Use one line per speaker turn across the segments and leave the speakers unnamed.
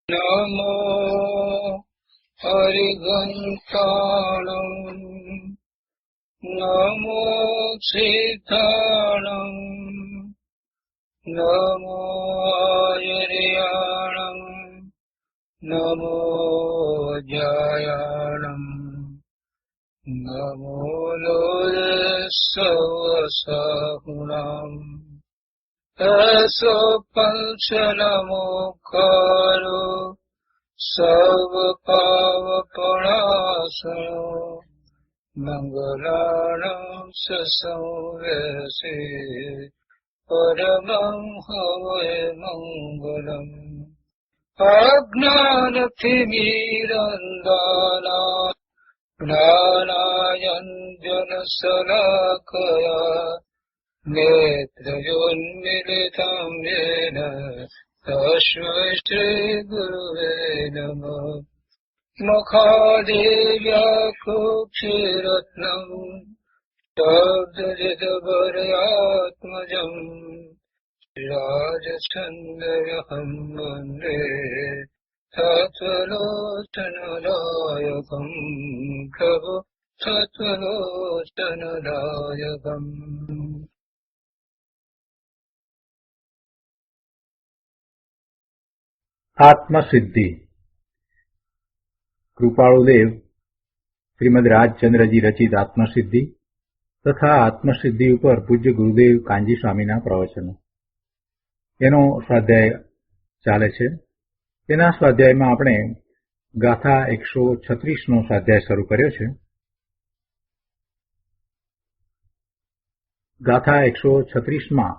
નમો હરિઘંટાણં નમો સિદ્ધાણં નમો આયર્યાણં નમો જયાણં નમો લોલસવસાહુણાં એસો પંચનમોકારો સર્વપાવપણાસનો મંગલાણં સસંવેસે પરમં હવૈ મંગલમ અજ્ઞાનતિમિરંધાનાં જ્ઞાનાંજનશલાકયા નેત્રયોન્મિલિतं येन તસ્मै શ્રીગુરવે નમઃ મુખાદેવ્યાકુક્ષિરત્નં શબ્દજિતભરયાત્મજં રાજછંદયહં વन्दે તત્વલોચનદાયકં પ્રભુ તત્વલોચનદાયકં.
આત્મસિદ્ધિ. કૃપાળુદેવ શ્રીમદ રાજચંદ્રજી રચિત આત્મસિદ્ધિ તથા આત્મસિદ્ધિ ઉપર પૂજ્ય ગુરુદેવ કાનજી સ્વામીના પ્રવચનો, એનો સ્વાધ્યાય ચાલે છે. તેના સ્વાધ્યાયમાં આપણે ગાથા 136નો સ્વાધ્યાય શરૂ કર્યો છે. ગાથા 136માં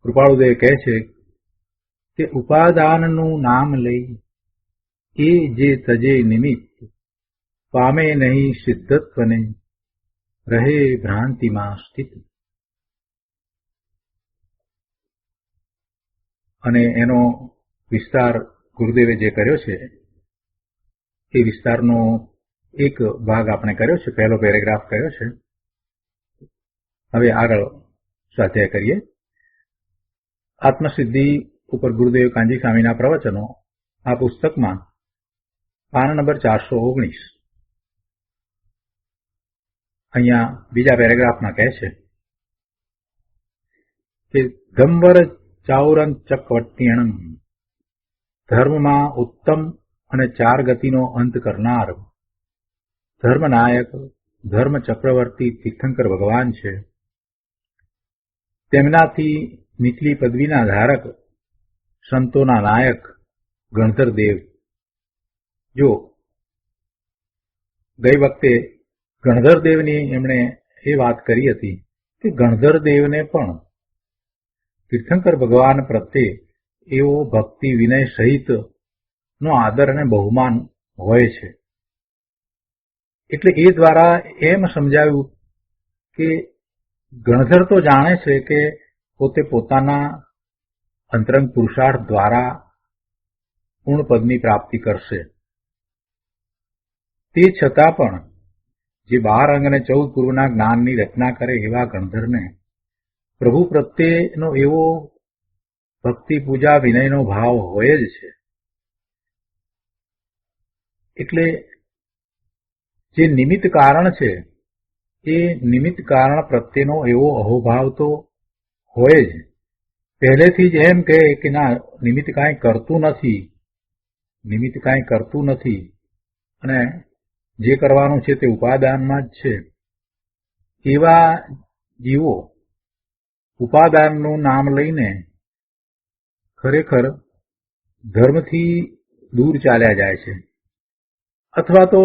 કૃપાળુદેવ કહે છે કે ઉપાદાનનું નામ લઈ એ જે તજે નિમિત્ત પામે નહીં સિદ્ધત્વને રહે ભ્રાંતિમાં સ્થિત. અને એનો વિસ્તાર ગુરુદેવે જે કર્યો છે એ વિસ્તારનો એક ભાગ આપણે કર્યો છે, પહેલો પેરેગ્રાફ કર્યો છે. હવે આગળ સ્વાધ્યાય કરીએ. આત્મસિદ્ધિ ઉપર ગુરુદેવ કાનજી સ્વામીના પ્રવચનો આ પુસ્તકમાં પાના નંબર 419. અહીંયા બીજા પેરેગ્રાફમાં કહે છે કે ગંબર ચાઉરં ચક્વટ્યણમ, ધર્મમાં ઉત્તમ અને 4 ગતિનો અંત કરનાર ધર્મનાયક ધર્મ ચક્રવર્તી તીર્થંકર ભગવાન છે. તેમનાથી નીચલી પદવીના ધારક સંતોના નાયક ગણધરદેવ. જો ગઈ વખતે ગણધરદેવની એમણે એ વાત કરી હતી કે ગણધરદેવને પણ તીર્થંકર ભગવાન પ્રત્યે એવો ભક્તિ વિનય સહિતનો આદર અને બહુમાન હોય છે. એટલે એ દ્વારા એમ સમજાવ્યું કે ગણધર તો જાણે છે કે પોતે પોતાના અંતરંગ પુરુષાર્થ દ્વારા પૂર્ણ પદની પ્રાપ્તિ કરશે. તે છતાં પણ જે 12 અંગ અને 14 પૂર્વના જ્ઞાનની રચના કરે એવા ગણધરને પ્રભુ પ્રત્યેનો એવો ભક્તિ પૂજા વિનયનો ભાવ હોય જ છે. એટલે જે નિમિત્ત કારણ છે એ નિમિત્ત કારણ પ્રત્યેનો એવો અહોભાવ તો હોય જ. પહેલેથી જ એમ કહે કે ના, નિમિત્ત કાંઈ કરતું નથી અને જે કરવાનું છે તે ઉપાદાનમાં જ છે. એવા જીવો ઉપાદાનનું નામ લઈને ખરેખર ધર્મથી દૂર ચાલ્યા જાય છે. અથવા તો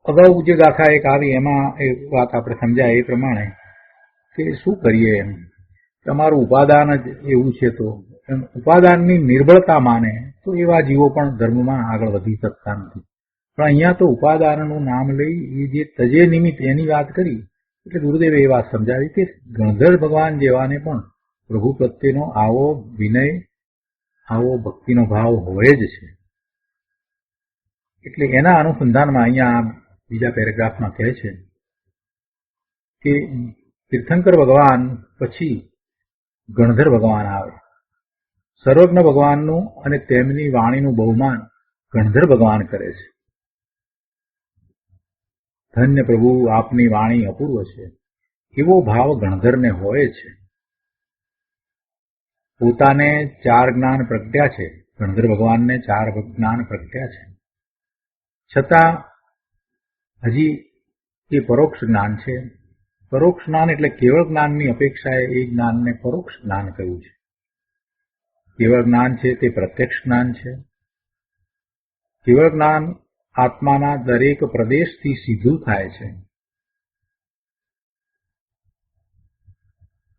અગાઉ જે ગાથા એક આવી એમાં એ વાત આપણે સમજાય એ પ્રમાણે કે શું કરીએ, એમ તમારું ઉપાદાન જ એવું છે, તો એમ ઉપાદાનની નિર્બળતા માને તો એવા જીવો પણ ધર્મમાં આગળ વધી શકતા નથી. પણ અહીંયા તો ઉપાદાનનું નામ લઈ એ જે તજે નિમિત્ત એની વાત કરી. એટલે ગુરુદેવે એ વાત સમજાવી કે ગણધર ભગવાન જેવાને પણ પ્રભુ પ્રત્યેનો આવો વિનય, આવો ભક્તિનો ભાવ હોય જ છે. એટલે એના અનુસંધાનમાં અહીંયા બીજા પેરેગ્રાફમાં કહે છે કે તીર્થંકર ભગવાન પછી ગણધર ભગવાન આવે. સર્વજ્ઞ ભગવાનનું અને તેમની વાણીનું બહુમાન ગણધર ભગવાન કરે છે. ધન્ય પ્રભુ, આપની વાણી અપૂર્વ છે, એવો ભાવ ગણધરને હોય છે. પોતાને 4 જ્ઞાન પ્રગટ્યા છે, ગણધર ભગવાનને 4 જ્ઞાન પ્રગટ્યા છે, છતાં હજી એ પરોક્ષ જ્ઞાન છે. પરોક્ષ જ્ઞાન એટલે કેવળ જ્ઞાનની અપેક્ષાએ એ જ્ઞાનને પરોક્ષ જ્ઞાન કહ્યું છે. કેવળ જ્ઞાન છે તે પ્રત્યક્ષ જ્ઞાન છે. કેવળ જ્ઞાન આત્માના દરેક પ્રદેશથી સીધું થાય છે.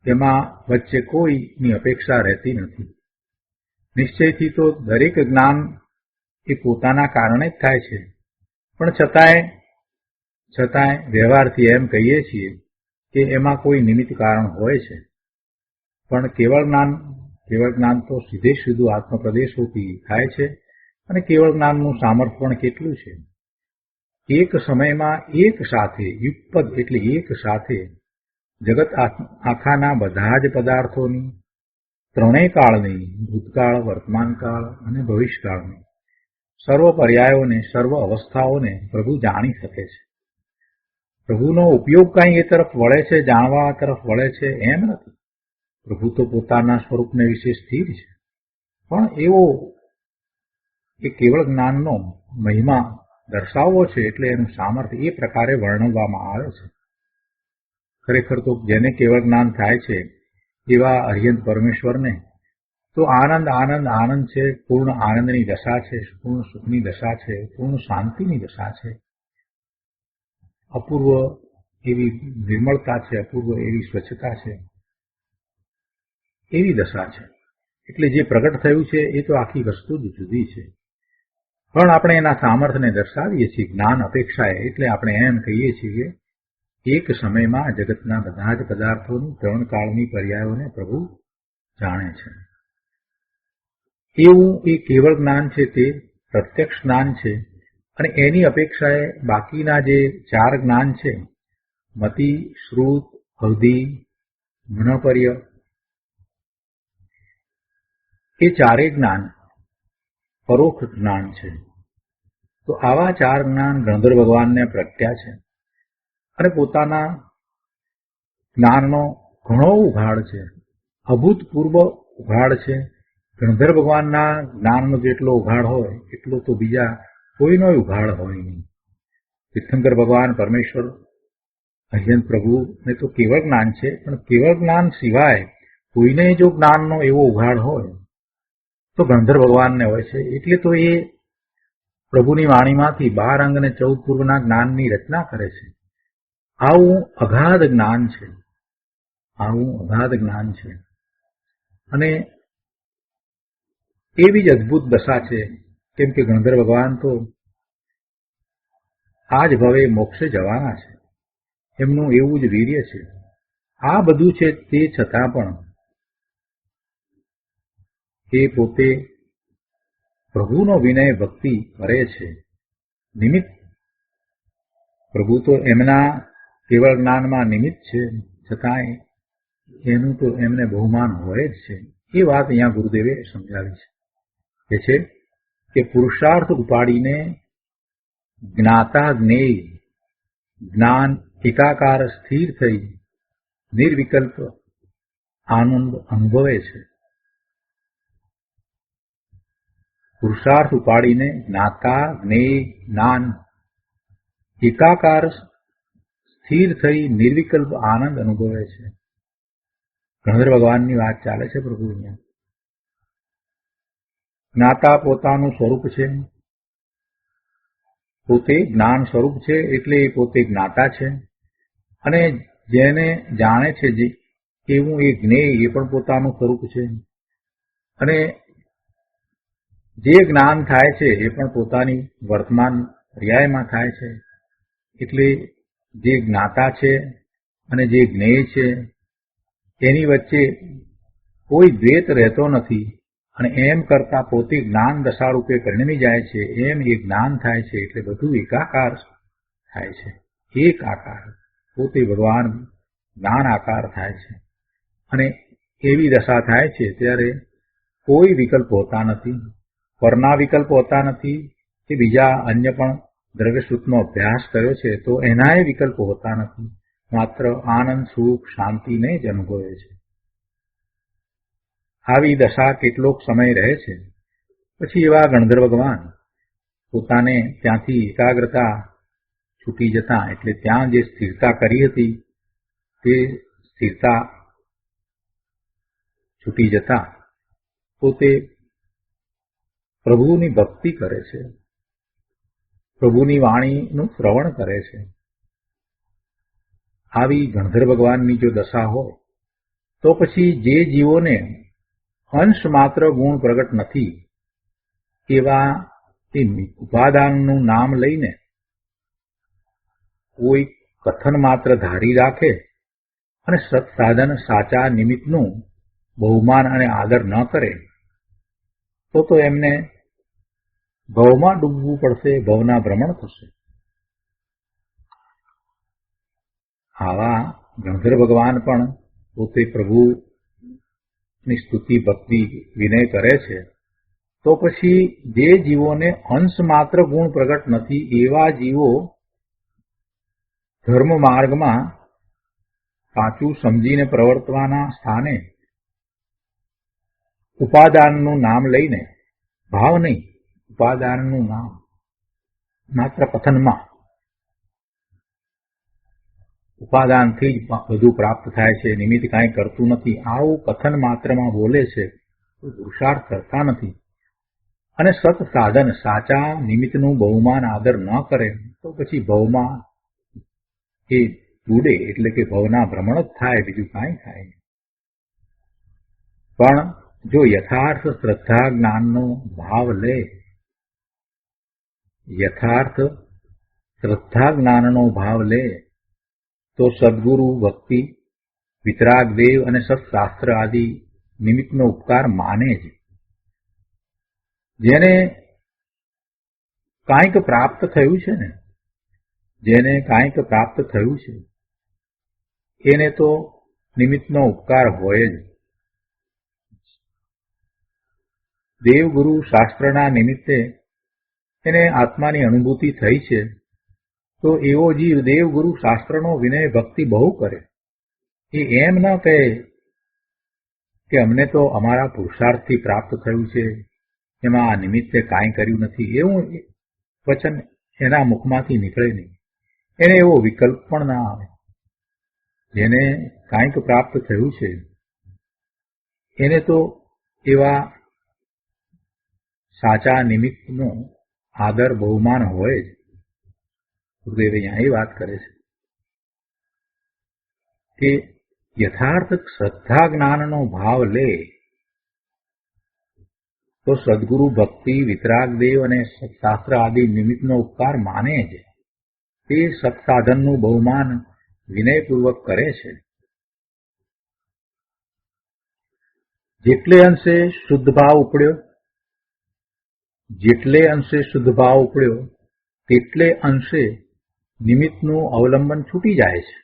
તેમાં વચ્ચે કોઈની અપેક્ષા રહેતી નથી. નિશ્ચયથી તો દરેક જ્ઞાન એ પોતાના કારણે જ થાય છે, પણ છતાંય વ્યવહારથી એમ કહીએ છીએ કે એમાં કોઈ નિમિત્ત કારણ હોય છે. પણ કેવળ જ્ઞાન તો સીધે સીધું આત્મપ્રદેશોથી થાય છે. અને કેવળ જ્ઞાનનું સામર્થ્ય પણ કેટલું છે. એક સમયમાં એક સાથે, યુગપદ એટલે એક સાથે જગત આખાના બધા જ પદાર્થોની, ત્રણેય કાળની, ભૂતકાળ, વર્તમાનકાળ અને ભવિષ્યકાળની સર્વ પર્યાયોને, સર્વ અવસ્થાઓને પ્રભુ જાણી શકે છે. પ્રભુનો ઉપયોગ કંઈ એ તરફ વળે છે, જાણવા તરફ વળે છે એમ નથી. પ્રભુ તો પોતાના સ્વરૂપને વિશે સ્થિર છે. પણ એવો એ કેવળ જ્ઞાનનો મહિમા દર્શાવવો છે એટલે એનું સામર્થ્ય એ પ્રકારે વર્ણવવામાં આવે છે. ખરેખર તો જેને કેવળ જ્ઞાન થાય છે એવા અર્યંત પરમેશ્વરને તો આનંદ આનંદ આનંદ છે, પૂર્ણ આનંદની દશા છે, પૂર્ણ સુખની દશા છે, પૂર્ણ શાંતિની દશા છે, અપૂર્વ એવી નિર્મળતા છે, અપૂર્વ એવી સ્વચ્છતા છે, એવી દશા છે. એટલે જે પ્રગટ થયું છે એ તો આખી વસ્તુ જ જુદી છે. પણ આપણે એના સામર્થ્યને દર્શાવીએ છીએ જ્ઞાન અપેક્ષાએ. એટલે આપણે એમ કહીએ છીએ કે એક સમયમાં જગતના બધા જ પદાર્થોની, 3 કાળની પર્યાયોને પ્રભુ જાણે છે. એવું એ કેવળ જ્ઞાન છે તે પ્રત્યક્ષ જ્ઞાન છે. અને એની અપેક્ષાએ બાકીના જે 4 જ્ઞાન છે, મતિ, શ્રુત, અવધિ, મનોપર્ય, એ 4 જ્ઞાન પરોક્ષ જ્ઞાન છે. તો આવા 4 જ્ઞાન ગણધર ભગવાનને પ્રગટ્યા છે. અને પોતાના જ્ઞાનનો ઘણો ઉઘાડ છે, અભૂતપૂર્વ ઉઘાડ છે. ગણધર ભગવાનના જ્ઞાનનો જેટલો ઉઘાડ હોય એટલો તો બીજા કોઈનો ઉઘાડ હોય નહીં. તીર્થંકર ભગવાન પરમેશ્વર અર્યંત પ્રભુને તો કેવળ જ્ઞાન છે, પણ કેવળ જ્ઞાન સિવાય કોઈને જો જ્ઞાનનો એવો ઉઘાડ હોય તો ગણધર ભગવાનને હોય છે. એટલે તો એ પ્રભુની વાણીમાંથી 12 અંગ અને 14 પૂર્વના જ્ઞાનની રચના કરે છે. આવું અગાધ જ્ઞાન છે, આવું અગાધ જ્ઞાન છે. અને એવી જ અદભુત દશા છે, કેમ કે ગણધર ભગવાન તો આ જ ભવે મોક્ષે જવાના છે. એમનું એવું જ વીર્ય છે. આ બધું છે તે છતાં પણ એ પોતે પ્રભુનો વિનય ભક્તિ કરે છે. નિમિત્ત પ્રભુ તો એમના કેવળ જ્ઞાનમાં નિમિત્ત છે, છતાંય એનું તો એમને બહુમાન હોય જ છે. એ વાત અહીંયા ગુરુદેવે સમજાવી છે. કે છે કે પુરુષાર્થ ઉપાડીને જ્ઞાતા જ્ઞેય જ્ઞાન એકાકાર સ્થિર થઈ નિર્વિકલ્પ આનંદ અનુભવે છે. પુરુષાર્થ ઉપાડીને જ્ઞાતા જ્ઞેય જ્ઞાન એકાકાર સ્થિર થઈ નિર્વિકલ્પ આનંદ અનુભવે છે. ગણધર ભગવાનની વાત ચાલે છે પ્રભુ અહીંયા. જ્ઞાતા પોતાનું સ્વરૂપ છે, પોતે જ્ઞાન સ્વરૂપ છે, એટલે એ પોતે જ્ઞાતા છે. અને જેને જાણે છે એવું એ જ્ઞેય એ પણ પોતાનું સ્વરૂપ છે. અને જે જ્ઞાન થાય છે એ પણ પોતાની વર્તમાન પર્યાયમાં થાય છે. એટલે જે જ્ઞાતા છે અને જે જ્ઞેય છે એની વચ્ચે કોઈ દ્વેત રહેતો નથી. અને એમ કરતા પોતે જ્ઞાન દશારૂપે પરિણમી જાય છે. એમ એ જ્ઞાન થાય છે એટલે બધું એકાકાર થાય છે. એક આકાર પોતે ભગવાન જ્ઞાન આકાર થાય છે. અને એવી દશા થાય છે ત્યારે કોઈ વિકલ્પ હોતા નથી, પરના વિકલ્પ હોતા નથી કે બીજા અન્ય પણ દ્રવ્યસૂત્રનો અભ્યાસ કર્યો છે તો એનાય વિકલ્પો હોતા નથી, માત્ર આનંદ સુખ શાંતિને જ અનુભવે છે. આવી દશા કેટલોક સમય રહે છે, પછી એવા ગણધર્વ ભગવાન પોતાને ત્યાંથી એકાગ્રતા છૂટી જતા, એટલે ત્યાં જે સ્થિરતા કરી હતી તે સ્થિરતા છૂટી જતા પોતે પ્રભુની ભક્તિ કરે છે, પ્રભુની વાણીનું શ્રવણ કરે છે. આવી ગણધર ભગવાનની જો દશા હોય તો પછી જે જીવોને અંશ માત્ર ગુણ પ્રગટ નથી એવા એ ઉપાદાનનું નામ લઈને કોઈ કથન માત્ર ધારી રાખે અને સત્સાધન સાચા નિમિત્તનું બહુમાન અને આદર ન કરે તો એમને ભવમાં ડૂબવું પડશે, ભવના ભ્રમણ થશે. આવા ગણધર ભગવાન પણ પોતે પ્રભુની સ્તુતિ ભક્તિ વિનય કરે છે તો પછી જે જીવોને અંશ માત્ર ગુણ પ્રગટ નથી એવા જીવો ધર્મ માર્ગમાં સાચું સમજીને પ્રવર્તવાના સ્થાને ઉપાદાનનું નામ લઈને, ભાવ નહીં, ઉપાદાનનું નામ માત્ર કથનમાં, ઉપાદાનથી જ બધું પ્રાપ્ત થાય છે, નિમિત્ત કાંઈ કરતું નથી, આવું કથન માત્રમાં બોલે છે, પુરુષાર્થ કરતા નથી અને સત સાધન સાચા નિમિત્તનું બહુમાન આદર ન કરે તો પછી ભવમાં એ ડૂબે, એટલે કે ભવના ભ્રમણ જ થાય, બીજું કાંઈ થાય. પણ જો યથાર્થ શ્રદ્ધા જ્ઞાનનો ભાવ લે, યથાર્થ શ્રદ્ધા જ્ઞાનનો ભાવ લે તો સદગુરુ ભક્તિ વિતરાગ દેવ અને સત્શાસ્ત્ર આદિ નિમિત્તનો ઉપકાર માને જ. જેને કાંઈક પ્રાપ્ત થયું છે ને, જેને કાંઈક પ્રાપ્ત થયું છે એને તો નિમિત્તનો ઉપકાર હોય જ. દેવગુરુ શાસ્ત્રના નિમિત્તે એને આત્માની અનુભૂતિ થઈ છે તો એવો જીવ દેવગુરુ શાસ્ત્રનો વિનય ભક્તિ બહુ કરે. એ એમ ન કહે કે અમને તો અમારા પુરુષાર્થથી પ્રાપ્ત થયું છે, એમાં આ નિમિત્તે કાંઈ કર્યું નથી, એવું વચન એના મુખમાંથી નીકળે નહીં. એને એવો વિકલ્પ પણ ના આવે. જેને કાંઈક પ્રાપ્ત થયું છે એને તો એવા સાચા નિમિત્તનો આદર બહુમાન હોય જ. ગુરુદેવ અહીંયા એ વાત કરે છે કે યથાર્થ શ્રદ્ધા જ્ઞાનનો ભાવ લે તો સદગુરુ ભક્તિ વિતરાગ દેવ અને સત્શાસ્ત્ર આદિ નિમિત્તનો ઉપકાર માને જ. તે સત્સાધનનું બહુમાન વિનયપૂર્વક કરે છે. જેટલે અંશે શુદ્ધ ભાવ ઉપડ્યો, જેટલે અંશે શુદ્ધ ભાવ ઉપડ્યો તેટલે અંશે નિમિત્તનું અવલંબન છૂટી જાય છે.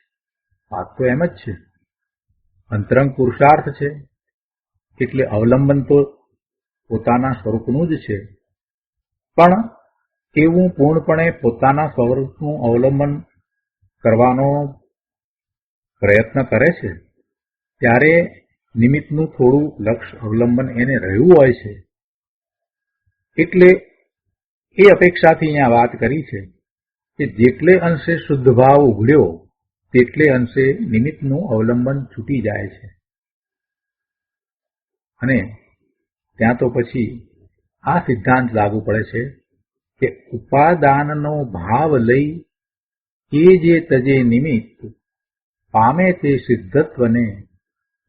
વાત તો એમ જ છે. અંતરંગ પુરુષાર્થ છે એટલે અવલંબન તો પોતાના સ્વરૂપનું જ છે, પણ એવું પૂર્ણપણે પોતાના સ્વરૂપનું અવલંબન કરવાનો પ્રયત્ન કરે છે ત્યારે નિમિત્તનું થોડું લક્ષ અવલંબન એને રહ્યું હોય છે. એટલે એ અપેક્ષાથી અહીંયા વાત કરી છે કે જેટલે અંશે શુદ્ધ ભાવ ઉઘડ્યો તેટલે અંશે નિમિત્તનું અવલંબન છૂટી જાય છે. અને ત્યાં તો પછી આ સિદ્ધાંત લાગુ પડે છે કે ઉપાદાનનો ભાવ લઈ એ જે તજે નિમિત્ત પામે તે સિદ્ધત્વને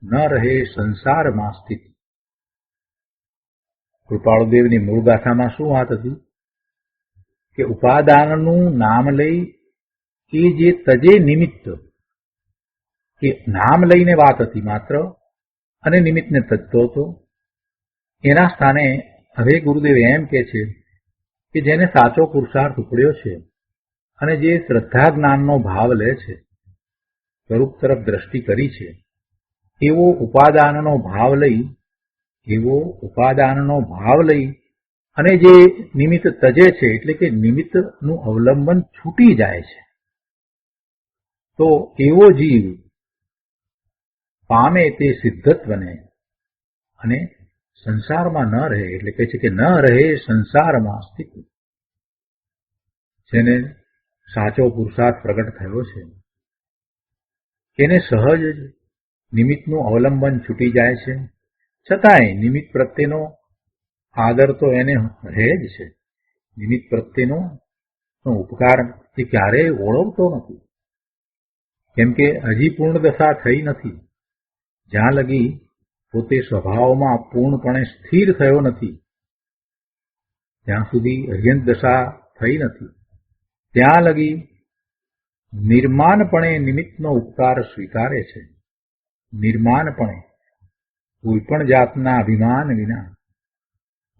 ન રહે સંસારમાં સ્થિત. કૃપાળુદેવની મૂળ ગાથામાં શું વાત હતી કે ઉપાદાનનું નામ લઈ એ જે તજે નિમિત્ત, કે નામ લઈને વાત હતી માત્ર અને નિમિત્તને તજતો હતો. એના સ્થાને હવે ગુરુદેવ એમ કહે છે કે જેને સાચો પુરુષાર્થ ઉપડ્યો છે અને જે શ્રદ્ધા જ્ઞાનનો ભાવ લે છે, સ્વરૂપ તરફ દ્રષ્ટિ કરી છે, એવો ઉપાદાનનો ભાવ લઈ એવો ઉપાદાનનો ભાવ લઈ અને જે નિમિત્ત તજે છે, એટલે કે નિમિત્તનું અવલંબન છૂટી જાય છે, તો એવો જીવ પામે તે સિદ્ધત્વને અને સંસારમાં ન રહે, એટલે કહે છે કે ન રહે સંસારમાં સ્થિત. જેને સાચો પુરુષાર્થ પ્રગટ થયો છે એને સહજ જ નિમિત્તનું અવલંબન છૂટી જાય છે, છતાંય નિમિત્ત પ્રત્યેનો આદર તો એને રહે જ છે. નિમિત્ત પ્રત્યેનો ઉપકાર એ ક્યારેય ઓળખતો નથી, કેમ કે હજી પૂર્ણ દશા થઈ નથી. જ્યાં લગી પોતે સ્વભાવમાં પૂર્ણપણે સ્થિર થયો નથી, જ્યાં સુધી અર્યંત દશા થઈ નથી, ત્યાં લગી નિર્માણપણે નિમિત્તનો ઉપકાર સ્વીકારે છે. નિર્માણપણે કોઈ પણ જાતના અભિમાન વિના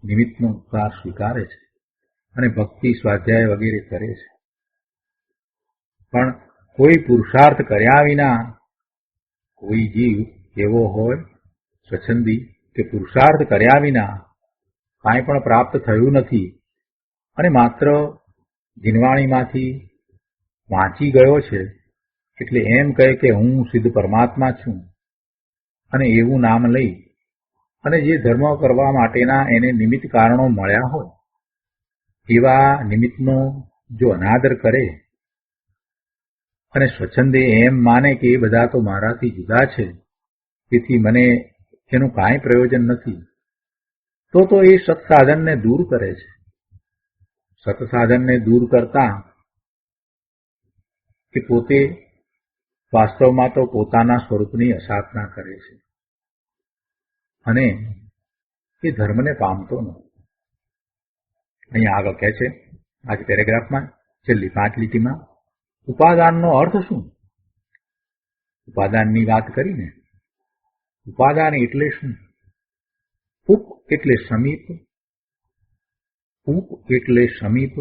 નિમિત્તનો ઉપકાર સ્વીકારે છે અને ભક્તિ સ્વાધ્યાય વગેરે કરે છે. પણ કોઈ પુરુષાર્થ કર્યા વિના કોઈ જીવ એવો હોય સ્વચ્છંદી કે પુરુષાર્થ કર્યા વિના કાંઈ પણ પ્રાપ્ત થયું નથી અને માત્ર જીનવાણીમાંથી વાંચી ગયો છે, એટલે એમ કહે કે હું સિદ્ધ પરમાત્મા છું, અને એવું નામ લઈ અને જે ધર્મ કરવા માટેના એને નિમિત્ત કારણો મળ્યા હોય એવા નિમિત્તનો જો અનાદર કરે અને સ્વચ્છંદે એમ માને કે એ બધા તો મારાથી જુદા છે, તેથી મને એનું કાંઈ પ્રયોજન નથી, તો એ સત્સાધનને દૂર કરે છે. સત્સાધનને દૂર કરતા કે પોતે વાસ્તવમાં તો પોતાના સ્વરૂપની અસાધના કરે છે અને એ ધર્મને પામતો નથી. અહીંયા આગળ કહે છે આજ પેરેગ્રાફમાં છેલ્લી 5 લીટીમાં, ઉપાદાનનો અર્થ શું? ઉપાદાનની વાત કરીને, ઉપાદાન એટલે શું? ઉપ એટલે સમીપ, ઉપ એટલે સમીપ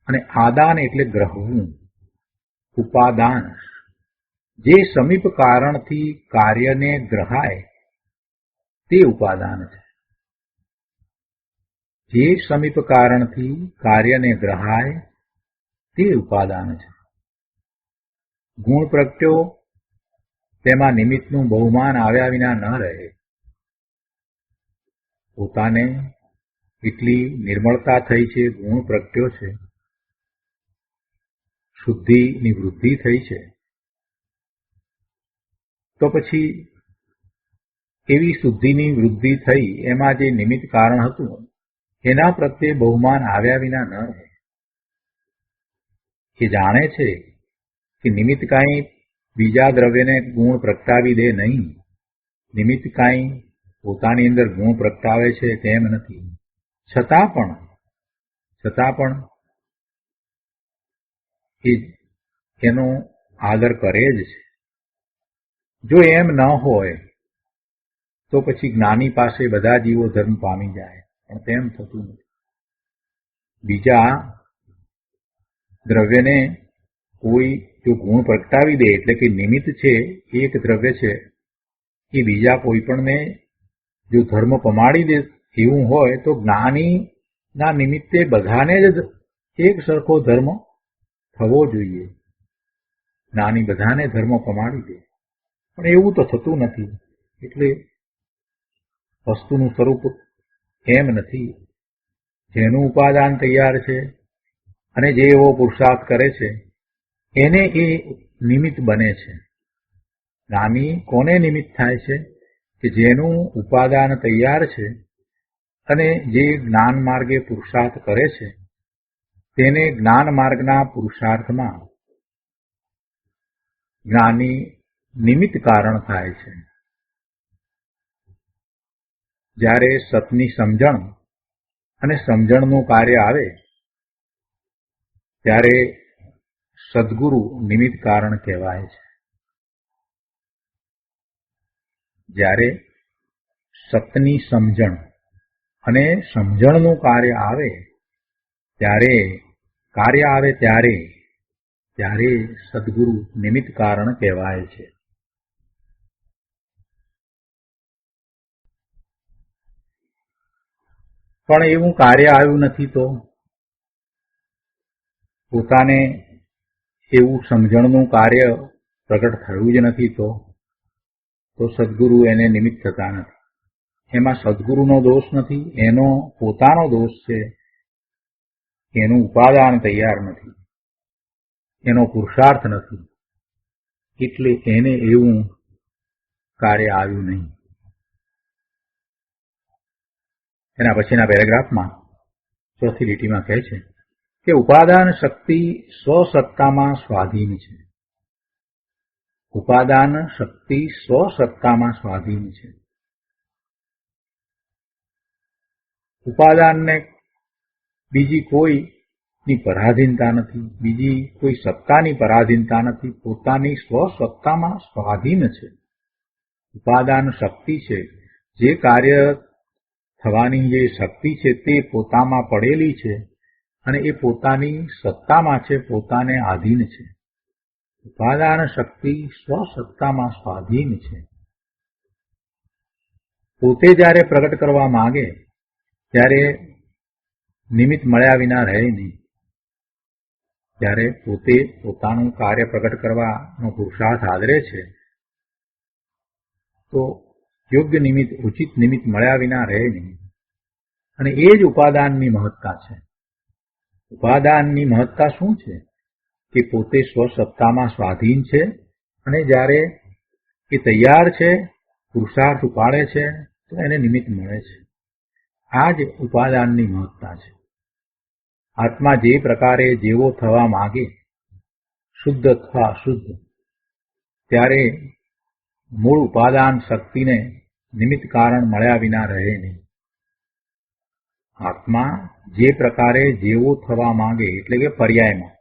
અને આદાન એટલે ગ્રહવું. ઉપાદાન જે સમીપ કારણથી કાર્યને ગ્રહાય તે ઉપાદાન છે. જે સમીપ કારણથી કાર્યને ગ્રહાય તે ઉપાદાન છે. ગુણ પ્રગટ્યો તેમાં નિમિત્તનું બહુમાન આવ્યા વિના ન રહે. પોતાને એટલી નિર્મળતા થઈ છે, ગુણ પ્રગટ્યો છે, શુદ્ધિની વૃદ્ધિ થઈ છે, તો પછી એવી શુદ્ધિની વૃદ્ધિ થઈ એમાં જે નિમિત્ત કારણ હતું એના પ્રત્યે બહુમાન આવ્યા વિના ન રહે. એ જાણે છે કે નિમિત્ત કાંઈ બીજા દ્રવ્યને ગુણ પ્રગટાવી દે નહીં, નિમિત્ત કાંઈ પોતાની અંદર ગુણ પ્રગટાવે છે તેમ નથી, છતાં પણ એ એનો આદર કરે જ છે. જો એમ ન હોય તો પછી જ્ઞાની પાસે બધા જીવો ધર્મ પામી જાય, પણ તેમ થતું નથી. બીજા દ્રવ્યને કોઈ જો ગુણ પ્રગટાવી દે, એટલે કે નિમિત્ત છે એક દ્રવ્ય છે, એ બીજા કોઈ પણને જો ધર્મ પમાડી દે એવું હોય તો જ્ઞાનીના નિમિત્તે બધાને જ એક સરખો ધર્મ થવો જોઈએ. જ્ઞાની બધાને ધર્મ પમાડી દે, પણ એવું તો થતું નથી. એટલે વસ્તુનું સ્વરૂપ એમ નથી. જેનું ઉપાદાન તૈયાર છે અને જે એવો પુરુષાર્થ કરે છે એને એ નિમિત્ત બને છે. જ્ઞાની કોને નિમિત્ત થાય છે? કે જેનું ઉપાદાન તૈયાર છે અને જે જ્ઞાન માર્ગે પુરુષાર્થ કરે છે તેને જ્ઞાન માર્ગના પુરુષાર્થમાં જ્ઞાની નિમિત્ત કારણ થાય છે. જ્યારે સતની સમજણ અને સમજણનું કાર્ય આવે ત્યારે સદગુરુ નિમિત્ત કારણ કહેવાય છે. જ્યારે સતની સમજણ અને સમજણનું કાર્ય આવે ત્યારે સદગુરુ નિમિત્ત કારણ કહેવાય છે. પણ એવું કાર્ય આવ્યું નથી તો પોતાને એવું સમજણનું કાર્ય પ્રગટ થયું જ નથી તો સદગુરુ એને નિમિત્ત થતા નથી. એમાં સદગુરુનો દોષ નથી, એનો પોતાનો દોષ છે. એનું ઉપાદાન તૈયાર નથી, એનો પુરુષાર્થ નથી, એટલે એને એવું કાર્ય આવ્યું નહીં. એના પછીના પેરેગ્રાફમાં ચોથી લીટીમાં કહે છે કે ઉપાદાન શક્તિ સ્વસત્તામાં સ્વાધીન છે. ઉપાદાન શક્તિ સ્વસત્તામાં સ્વાધીન છે. ઉપાદાનને બીજી કોઈની પરાધીનતા નથી, બીજી કોઈ સત્તાની પરાધીનતા નથી, પોતાની સ્વસત્તામાં સ્વાધીન છે. ઉપાદાન શક્તિ છે, જે કાર્ય થવાની જે શક્તિ છે તે પોતામાં પડેલી છે અને એ પોતાની સત્તામાં છે, પોતાને આધીન છે. ઉપાદાન શક્તિ સ્વસત્તામાં સ્વાધીન છે. પોતે જ્યારે પ્રગટ કરવા માંગે ત્યારે નિમિત્ત મળ્યા વિના રહે નહીં. જ્યારે પોતે પોતાનું કાર્ય પ્રગટ કરવાનો પુરુષાર્થ આદરે છે તો યોગ્ય નિમિત્ત, ઉચિત નિમિત્ત મળ્યા વિના રહે નહીં. અને એ જ ઉપાદાનની મહત્તા છે. ઉપાદાનની મહત્તા શું છે? કે પોતે સ્વસત્તામાં સ્વાધીન છે અને જ્યારે એ તૈયાર છે, પુરુષાર્થ ઉપાડે છે તો એને નિમિત્ત મળે છે. આ જ ઉપાદાનની મહત્તા છે. આત્મા જે પ્રકારે જેવો થવા માગે, શુદ્ધ અથવા અશુદ્ધ, ત્યારે મૂળ ઉપાદાન શક્તિને નિમિત્ત કારણ મળ્યા વિના રહે નહીં. આત્મા જે પ્રકારે જેવો થવા માંગે એટલે કે પર્યાયમાં,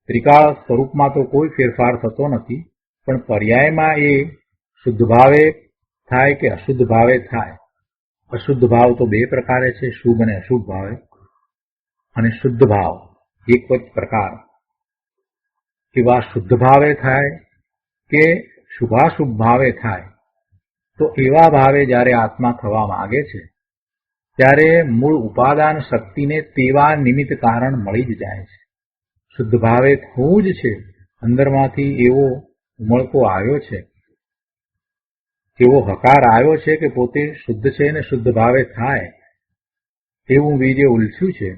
ત્રિકાળ સ્વરૂપમાં તો કોઈ ફેરફાર થતો નથી, પણ પર્યાયમાં એ શુદ્ધ ભાવે થાય કે અશુદ્ધ ભાવે થાય. અશુદ્ધ ભાવ તો બે પ્રકારે છે, શુભ અને અશુભ ભાવે. અને શુદ્ધ ભાવ એક જ પ્રકાર, એવા શુદ્ધ ભાવે થાય કે શુભાશુભ ભાવે થાય. તો એવા ભાવે જ્યારે આત્મા થવા માંગે છે ત્યારે મૂળ ઉપાદાન શક્તિને તેવા નિમિત્ત કારણ મળી જ જાય છે. શુદ્ધ ભાવે થવું જ છે. અંદરમાંથી એવો ઉમળકો આવ્યો છે, એવો હકાર આવ્યો છે કે પોતે શુદ્ધ છે ને શુદ્ધ ભાવે થાય એવું વીર્ય ઉલસ્યું છે.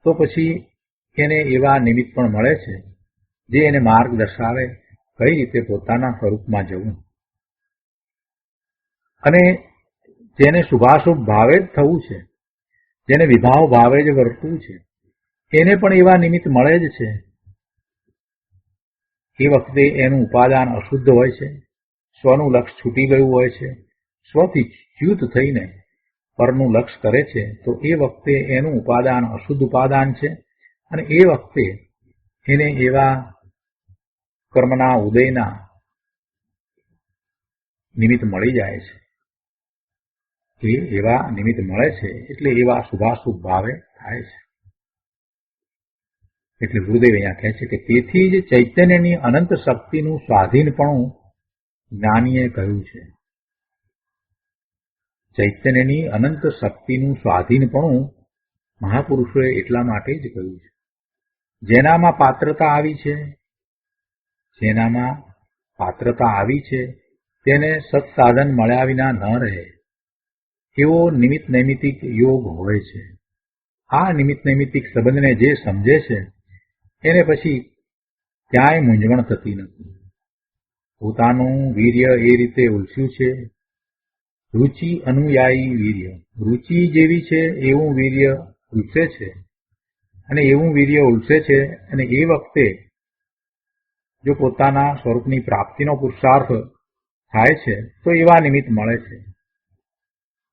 તો પછી એને એવા નિમિત્ત પણ મળે છે જે એને માર્ગ દર્શાવે કઈ રીતે પોતાના સ્વરૂપમાં જવું. અને જેને શુભાશુભ ભાવે જ થવું છે, જેને વિભાવ ભાવે જ વર્તવું છે, એને પણ એવા નિમિત્ત મળે જ છે. એ વખતે એનું ઉપાદાન અશુદ્ધ હોય છે, સ્વનું લક્ષ છૂટી ગયું હોય છે, સ્વથી ચ્યુત થઈને પરનું લક્ષ કરે છે, તો એ વખતે એનું ઉપાદાન અશુદ્ધ ઉપાદાન છે. અને એ વખતે એને એવા કર્મના ઉદયના નિમિત્ત મળી જાય છે. એ એવા નિમિત્ત મળે છે એટલે એવા શુભાશુભ ભાવે થાય છે. એટલે ગુરુદેવ અહીંયા કહે છે કે તેથી જ ચૈતન્યની અનંત શક્તિનું સ્વાધીનપણું જ્ઞાનીએ કહ્યું છે. ચૈતન્યની અનંત શક્તિનું સ્વાધીનપણું મહાપુરુષોએ એટલા માટે જ કહ્યું છે. જેનામાં પાત્રતા આવી છે તેને સત્સાધન મળ્યા વિના ન રહે એવો નિમિત્ત નૈમિતિક યોગ હોય છે. આ નિમિત્ત નૈમિતિક સંબંધને જે સમજે છે એને પછી ક્યાંય મૂંઝવણ થતી નથી. પોતાનું વીર્ય એ રીતે ઉલસ્યું છે, રુચિ અનુયાયી વીર્ય, રુચિ જેવી છે એવું વીર્ય ઉલસે છે. અને એવું વીર્ય ઉલસે છે અને એ વખતે જો પોતાના સ્વરૂપની પ્રાપ્તિનો પુરુષાર્થ થાય છે તો એવા નિમિત્ત મળે છે.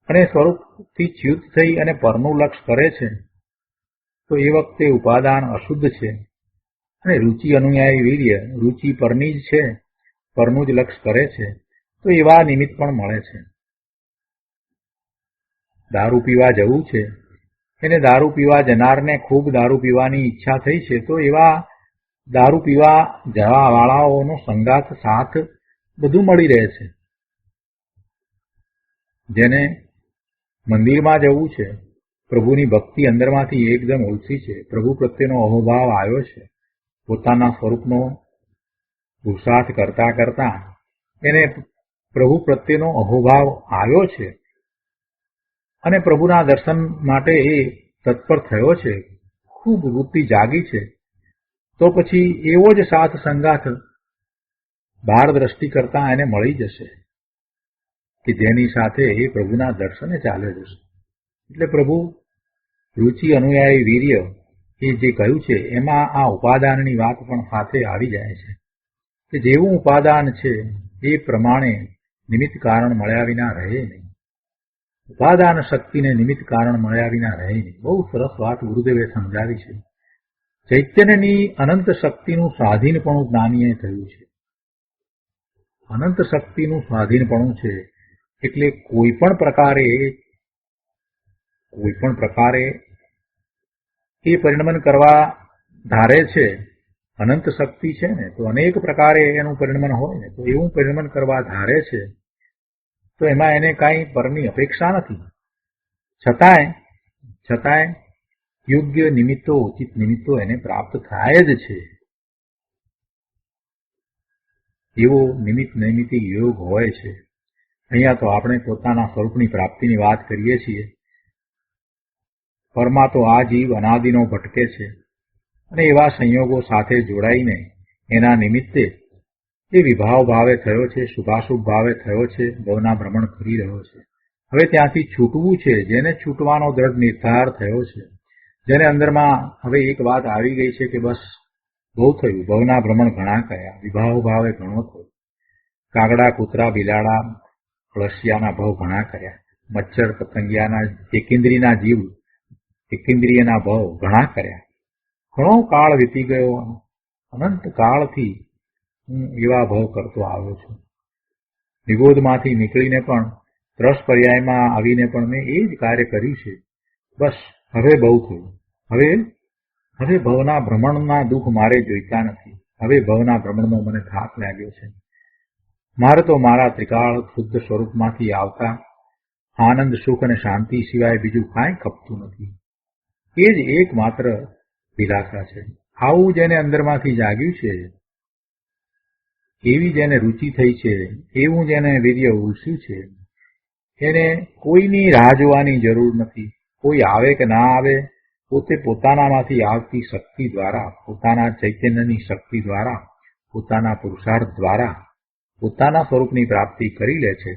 અને સ્વરૂપથી ચ્યુત થઈ અને પરનું લક્ષ કરે છે તો એ વખતે ઉપાદાન અશુદ્ધ છે. અને રુચિ અનુયાયી વીર્ય રુચિ પરની જ છે, પરનું જ લક્ષ કરે છે તો એવા નિમિત્ત પણ મળે છે. દારૂ પીવા જવું છે, એને દારૂ પીવા જનારને ખૂબ દારૂ પીવાની ઈચ્છા થઈ છે તો એવા દારૂ પીવા જવા વાળાઓનો સંગાથ સાથ બધું મળી રહે છે. જેને મંદિરમાં જવું છે પ્રભુની ભક્તિ અંદરમાંથી એકદમ ઓછી છે. પ્રભુ પ્રત્યેનો અહોભાવ આવ્યો છે. પોતાના સ્વરૂપનો પુરુષાર્થ કરતા કરતા એને પ્રભુ પ્રત્યેનો અહોભાવ આવ્યો છે અને પ્રભુના દર્શન માટે એ તત્પર થયો છે, ખૂબ વૃત્તિ જાગી છે. તો પછી એવો જ સાથ સંગાથ બાર દ્રષ્ટિ કરતા એને મળી જશે કે જેની સાથે એ પ્રભુના દર્શને ચાલે જશે. એટલે પ્રભુ રુચિ અનુયાયી વીર્ય એ જે કહ્યું છે એમાં આ ઉપાદાનની વાત પણ સાથે આવી જાય છે કે જેવું ઉપાદાન છે એ પ્રમાણે નિમિત્ત કારણ મળ્યા વિના રહે નહીં. ઉપાદાન શક્તિને નિમિત્ત કારણ મળ્યા વિના રહે નહીં. બહુ સરસ વાત ગુરુદેવે સમજાવી છે. ચૈતન્યની અનંત શક્તિનું સ્વાધીનપણું જ્ઞાનીએ થયું છે. અનંત શક્તિનું સ્વાધીનપણું છે એટલે કોઈ પણ પ્રકારે એ પરિણમન કરવા ધારે છે. અનંત શક્તિ છે ને, તો અનેક પ્રકારે એનું પરિણમન હોય ને, તો એવું પરિણમન કરવા ધારે છે તો એમાં એને કાંઈ પરની અપેક્ષા નથી. છતાંય યોગ્ય નિમિત્તો, ઉચિત નિમિત્તો એને પ્રાપ્ત થાય જ છે. એવો નૈમિત્તિક યોગ હોય છે. અહીંયા તો આપણે પોતાના સ્વરૂપની પ્રાપ્તિની વાત કરીએ છીએ. પરમાં તો આ જીવ અનાદિનો ભટકે છે અને એવા સંયોગો સાથે જોડાઈને એના નિમિત્તે એ વિભાવ ભાવે થયો છે, શુભાશુભ ભાવે થયો છે, ભવના ભ્રમણ કરી રહ્યો છે. હવે ત્યાંથી છૂટવું છે, જેને છૂટવાનો દ્રઢ નિર્ધાર થયો છે, જેને અંદરમાં હવે એક વાત આવી ગઈ છે કે બસ બહુ થયું, ભવના ભ્રમણ ઘણા કર્યા, વિભાવ ભાવે ઘણો થયો, કાગડા, કૂતરા, બિલાડા, કળશિયાના ભવ ઘણા કર્યા, મચ્છર, પતંગિયાના, એકેન્દ્રિયના ભવ ઘણા કર્યા. ઘણો કાળ વીતી ગયો, અનંત કાળથી હું એવા ભવ કરતો આવ્યો છું. નિગોદમાંથી નીકળીને પણ 3 પર્યાયમાં આવીને પણ મેં એ જ કાર્ય કર્યું છે. બસ હવે બહુ થયું. હવે ભવના ભ્રમણના દુઃખ મારે જોઈતા નથી. હવે ભવના ભ્રમણનો મને થાક લાગ્યો છે. મારે તો મારા ત્રિકાળ શુદ્ધ સ્વરૂપમાંથી આવતા આનંદ, સુખ અને શાંતિ સિવાય બીજું કાંઈ ખપતું નથી. એ જ એકમાત્ર વિલાસા છે. આવું જેને અંદરમાંથી જાગ્યું છે, એવી જેને રુચિ થઈ છે, એવું જેને વીર્ય ઉલસ્યું છે, એને કોઈની રાહ જોવાની જરૂર નથી. કોઈ આવે કે ના આવે, પોતે પોતાનામાંથી આવતી શક્તિ દ્વારા, પોતાના ચૈતન્યની શક્તિ દ્વારા, પોતાના પુરુષાર્થ દ્વારા પોતાના સ્વરૂપની પ્રાપ્તિ કરી લે છે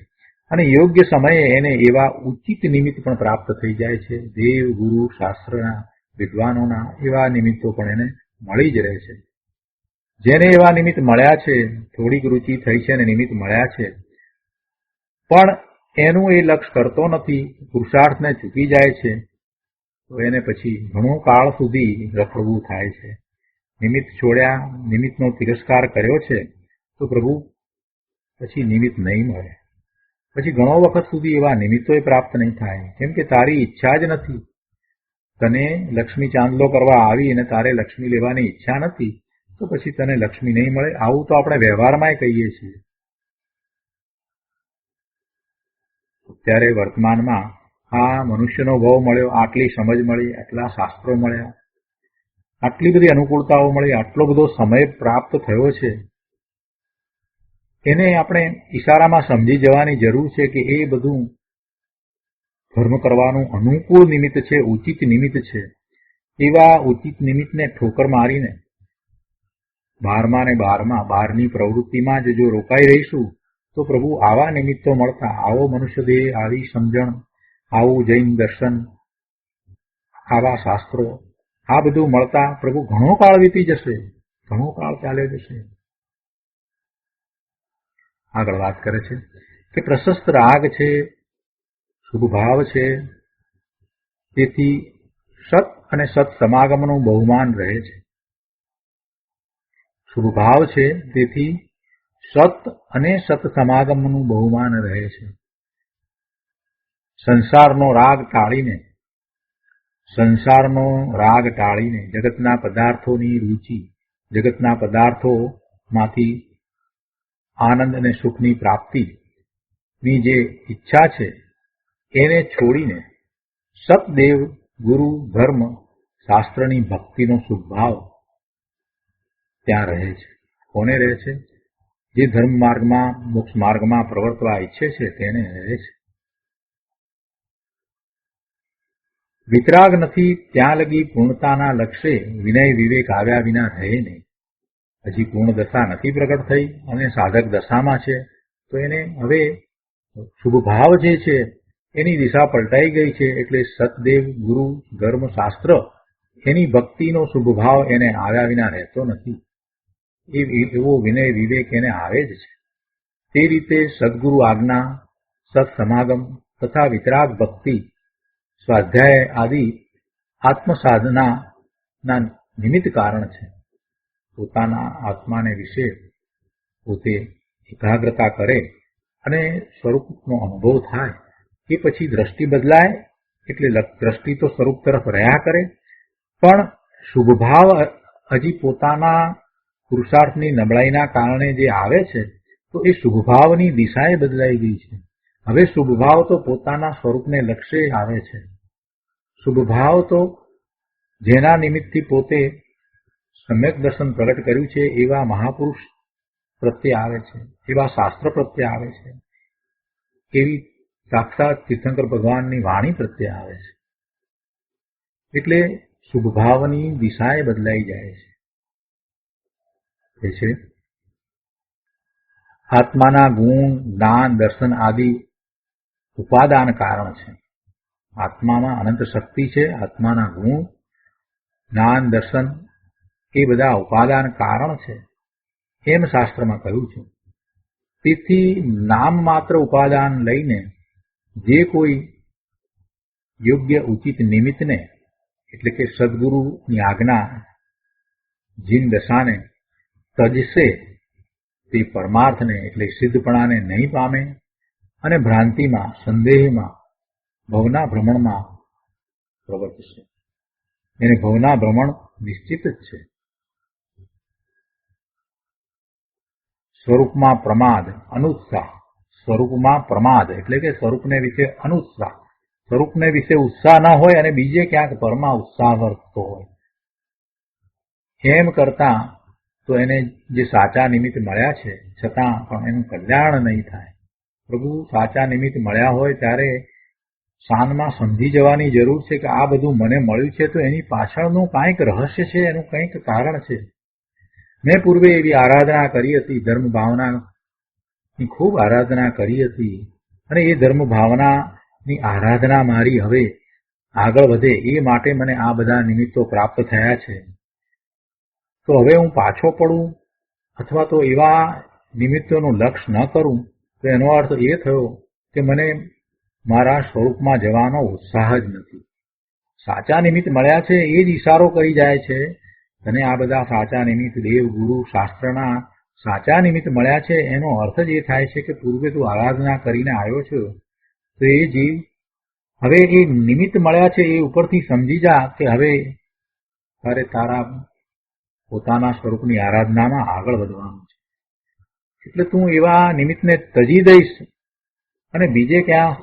અને યોગ્ય સમયે એને એવા ઉચિત નિમિત્ત પણ પ્રાપ્ત થઈ જાય છે. દેવ, ગુરુ, શાસ્ત્રના, વિદ્વાનોના એવા નિમિત્તો પણ એને મળી જ રહે છે. જેને એવા નિમિત્ત મળ્યા છે, થોડીક રુચિ થઈ છે અને નિમિત્ત મળ્યા છે, પણ એનું એ લક્ષ કરતો નથી, પુરુષાર્થને ચૂકી જાય છે, તો એને પછી ઘણો કાળ સુધી રખડવું થાય છે. નિમિત્ત છોડ્યા, નિમિત્તનો તિરસ્કાર કર્યો છે, તો પ્રભુ પછી નિમિત્ત નહીં મળે. પછી ઘણો વખત સુધી એવા નિમિત્તોય પ્રાપ્ત નહીં થાય, કેમ કે તારી ઈચ્છા જ નથી. તને લક્ષ્મી ચાંદલો કરવા આવી અને તારે લક્ષ્મી લેવાની ઈચ્છા નથી, તો પછી તને લક્ષ્મી નહીં મળે. આવું તો આપણે વ્યવહારમાં કહીએ છીએ. અત્યારે વર્તમાનમાં આ મનુષ્યનો ભાવ મળ્યો, આટલી સમજ મળી, આટલા શાસ્ત્રો મળ્યા, આટલી બધી અનુકૂળતાઓ મળી, આટલો બધો સમય પ્રાપ્ત થયો છે, એને આપણે ઈશારામાં સમજી જવાની જરૂર છે કે એ બધું ધર્મ કરવાનું અનુકૂળ નિમિત્ત છે, ઉચિત નિમિત્ત છે. એવા ઉચિત નિમિત્તને ઠોકર મારીને 12મા ને 12મા બહારની પ્રવૃત્તિમાં જ જો રોકાઈ રહીશું તો પ્રભુ આવા નિમિત્તો મળતા, આવો મનુષ્ય દેહ, આવી સમજણ, આવું જૈન દર્શન, આવા શાસ્ત્રો, આ બધું મળતા પ્રભુ ઘણો કાળ વીતી જશે, ઘણો કાળ ચાલે જશે. આગળ વાત કરે છે કે પ્રશસ્ત રાગ છે, શુભ ભાવ છે, તેથી સત અને સત સમાગમનું બહુમાન રહે છે. શુભ ભાવ છે તેથી સત અને સત સમાગમનું બહુમાન રહે છે. સંસારનો રાગ ટાળીને જગતના પદાર્થોની રુચિ, જગતના પદાર્થોમાંથી આનંદ અને સુખની પ્રાપ્તિની જે ઈચ્છા છે એને છોડીને સતદેવ ગુરુ ધર્મ શાસ્ત્રની ભક્તિનો શુભભાવ ત્યાં રહે છે. કોને રહે છે? જે ધર્મ માર્ગમાં મોક્ષ માર્ગમાં પ્રવર્તવા ઈચ્છે છે તેને રહે છે. વિતરાગ નથી ત્યાં લગી પૂર્ણતાના લક્ષ્ય વિનય વિવેક આવ્યા વિના રહે નહીં. હજી પૂર્ણ દશા નથી પ્રગટ થઈ અને સાધક દશામાં છે તો એને હવે શુભભાવ જે છે એની દિશા પલટાઈ ગઈ છે. એટલે સતદેવ ગુરુ ધર્મ શાસ્ત્ર એની ભક્તિનો શુભભાવ એને આવ્યા વિના રહેતો નથી. એવો વિનય વિવેક એને આવે જ છે. તે રીતે સદગુરુ આજ્ઞા, સત્સમાગમ તથા વિતરાગ ભક્તિ, સ્વાધ્યાય આદિ આત્મસાધનાના નિમિત્ત કારણ છે. પોતાના આત્માને વિશે પોતે એકાગ્રતા કરે અને સ્વરૂપનો અનુભવ થાય એ પછી દ્રષ્ટિ બદલાય એટલે દ્રષ્ટિ તો સ્વરૂપ તરફ રહ્યા કરે, પણ શુભભાવ હજી પોતાના પુરુષાર્થની નબળાઈના કારણે જે આવે છે તો એ શુભભાવની દિશાએ બદલાઈ ગઈ છે. હવે શુભભાવ તો પોતાના સ્વરૂપને લક્ષ્ય આવે છે. શુભભાવ તો જેના નિમિત્તથી પોતે સમ્યક દર્શન પ્રગટ કર્યું છે એવા મહાપુરુષ પ્રત્યે આવે છે, એવા શાસ્ત્ર પ્રત્યે આવે છે, એવી સાક્ષાત તીર્થંકર ભગવાનની વાણી પ્રત્યે આવે છે. એટલે શુભભાવની દિશાએ બદલાઈ જાય છે. એ છે આત્માના ગુણ જ્ઞાન દર્શન આદિ ઉપાદાન કારણ છે. આત્મામાં અનંત શક્તિ છે. આત્માના ગુણ જ્ઞાન દર્શન એ બધા ઉપાદાન કારણ છે એમ શાસ્ત્રમાં કહ્યું છે. તેથી નામ માત્ર ઉપાદાન લઈને જે કોઈ યોગ્ય ઉચિત નિમિત્તને એટલે કે સદગુરુની આજ્ઞા જીન દશાને તજશે તે પરમાર્થને એટલે સિદ્ધપણાને નહીં પામે અને ભ્રાંતિમાં સંદેહમાં ભવના ભ્રમણમાં પ્રવર્તશે. એને ભવના ભ્રમણ નિશ્ચિત જ છે. સ્વરૂપમાં પ્રમાદ અનુત્સાહ, સ્વરૂપમાં પ્રમાદ એટલે કે સ્વરૂપને વિશે અનુત્સાહ, સ્વરૂપને વિશે ઉત્સાહ ન હોય અને બીજે ક્યાંક પરમાં ઉત્સાહ વર્તતો હોય એમ કરતા તો એને જે સાચા નિમિત્ત મળ્યા છે છતાં પણ એનું કલ્યાણ નહીં થાય. પ્રભુ સાચા નિમિત્ત મળ્યા હોય ત્યારે શાનમાં સમજી જવાની જરૂર છે કે આ બધું મને મળ્યું છે તો એની પાછળનું કાંઈક રહસ્ય છે, એનું કંઈક કારણ છે. મેં પૂર્વે એવી આરાધના કરી હતી, ધર્મ ભાવનાની ખૂબ આરાધના કરી હતી અને એ ધર્મ ભાવનાની આરાધના મારી હવે આગળ વધે એ માટે મને આ બધા નિમિત્તો પ્રાપ્ત થયા છે. તો હવે હું પાછો પડું અથવા તો એવા નિમિત્તોનું લક્ષ્ય ન કરું તો એનો અર્થ એ થયો કે મને મારા સ્વરૂપમાં જવાનો ઉત્સાહ જ નથી. સાચા નિમિત્ત મળ્યા છે એ જ ઈશારો કરી જાય છે અને આ બધા સાચા નિમિત્ત દેવ ગુરુ શાસ્ત્રના સાચા નિમિત્ત મળ્યા છે એનો અર્થ જ એ થાય છે કે પૂર્વે તું આરાધના કરીને આવ્યો છો તો એ જીવ હવે એ નિમિત્ત મળ્યા છે એ ઉપરથી સમજી જા કે હવે તારે તારા પોતાના સ્વરૂપની આરાધનામાં આગળ વધવાનું છે. એટલે તું એવા નિમિત્તને તજી દઈશ અને બીજે ક્યાં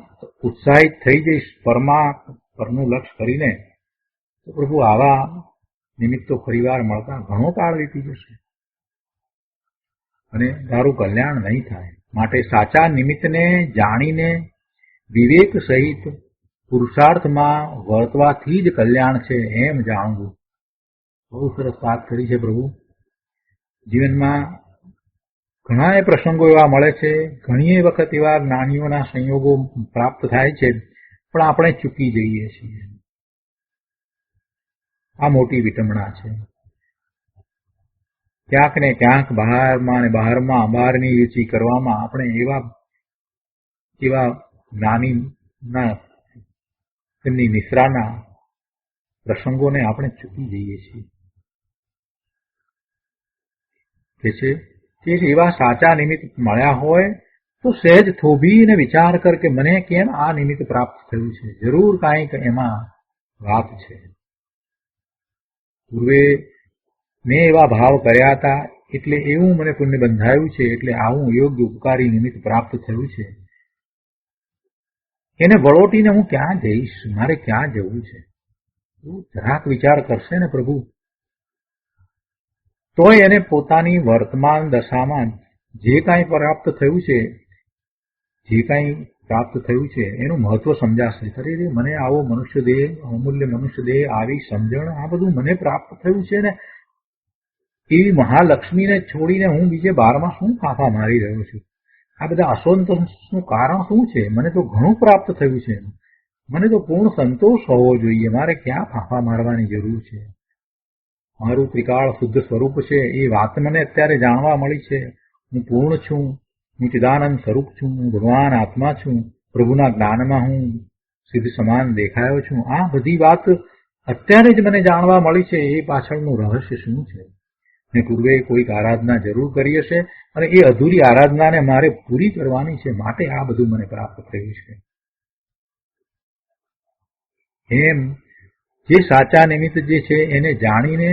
ઉત્સાહિત થઈ જઈશ પરનું લક્ષ્ય કરીને તો પ્રભુ આવા નિમિત્તો ફરીવાર મળતા ઘણો કાળ વીતી જશે અને તારું કલ્યાણ નહીં થાય. માટે સાચા નિમિત્તને જાણીને વિવેક સહિત પુરુષાર્થમાં વર્તવાથી જ કલ્યાણ છે એમ જાણવું. બહુ સરસ વાત કરી છે પ્રભુ. જીવનમાં ઘણા પ્રસંગો એવા મળે છે, ઘણી વખત એવા જ્ઞાનીઓના સંયોગો પ્રાપ્ત થાય છે પણ આપણે ચૂકી જઈએ છીએ. આ મોટી વિટંબણા છે. ક્યાંક ને ક્યાંક બહારની રુચિ કરવામાં આપણે એવા જ્ઞાનીના તેમની નિશ્રાના પ્રસંગોને આપણે ચૂકી જઈએ છીએ. કે એવા સાચા નિમિત્ત મળ્યા હોય તો સહેજ થોભીને વિચાર કર કે મને કેમ આ નિમિત્ત પ્રાપ્ત થયું છે. જરૂર કાંઈક એમાં વાત છે. પૂર્વે મેં એવા ભાવ કર્યા હતા એટલે એવું મને પુણ્ય બંધાયું છે, એટલે આવું યોગ્ય ઉપકારી નિમિત્ત પ્રાપ્ત થયું છે. એને વળોટીને હું ક્યાં જઈશ, મારે ક્યાં જવું છે, એવું જરાક વિચાર કરશે ને પ્રભુ, તોય એને પોતાની વર્તમાન દશામાં જે કાંઈ પ્રાપ્ત થયું છે, જે કાંઈ પ્રાપ્ત થયું છે એનું મહત્વ સમજાશે. અરે રે, મને આવો મનુષ્ય દેહ, અમૂલ્ય મનુષ્ય દેહ, આવી સમજણ, આ બધું મને પ્રાપ્ત થયું છે ને, એવી મહાલક્ષ્મીને છોડીને હું બીજે બારમાં શું ફાંફા મારી રહ્યો છું? આ બધા અસંતોષનું કારણ શું છે? મને તો ઘણું પ્રાપ્ત થયું છે, મને તો પૂર્ણ સંતોષ હોવો જોઈએ, મારે ક્યાં ફાંફા મારવાની જરૂર છે? મારું ત્રિકાળ શુદ્ધ સ્વરૂપ છે એ વાત મને અત્યારે જાણવા મળી છે. હું પૂર્ણ છું, હું ચિદાનંદ સ્વરૂપ છું, હું ભગવાન આત્મા છું, પ્રભુના જ્ઞાનમાં હું સિદ્ધ સમાન દેખાયો છું. આ બધી વાત અત્યારે જ મને જાણવા મળી છે. એ પાછળનું રહસ્ય શું છે? મેં પૂર્વે કોઈક આરાધના જરૂર કરી હશે અને એ અધૂરી આરાધનાને મારે પૂરી કરવાની છે, માટે આ બધું મને પ્રાપ્ત થયું છે. એમ જે સાચા નિમિત્ત જે છે એને જાણીને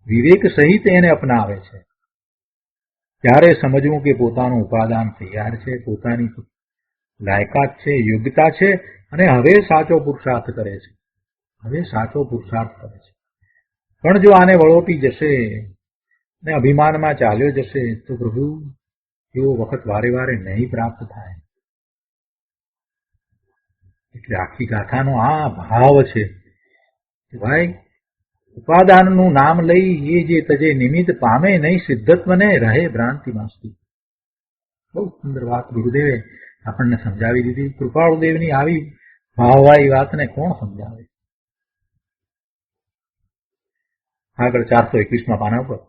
વિવેક સહિત એને અપનાવે છે. ત્યારે સમજવું કે પોતાનું ઉપાદાન તૈયાર છે, પોતાની લાયકાત છે, યોગ્યતા છે, અને હવે સાચો પુરુષાર્થ કરે છે, પણ જો આને વળોટી જશે ને અભિમાનમાં ચાલ્યો જશે તો પ્રભુ એવો વખત વારે વારે નહીં પ્રાપ્ત થાય. એટલે આખી ગાથાનો આ ભાવ છે કે ભાઈ, ઉપાદાનનું નામ લઈ એ જે તજે નિમિત્ત પામે નહીં સિદ્ધત્વને, રહે ભ્રાંતિમાં. બહુ સુંદર વાત ગુરુદેવે આપણને સમજાવી દીધી. કૃપાળુદેવની આવી ભાવવાળી વાતને કોણ સમજાવે? આગળ 421માં પાના ઉપર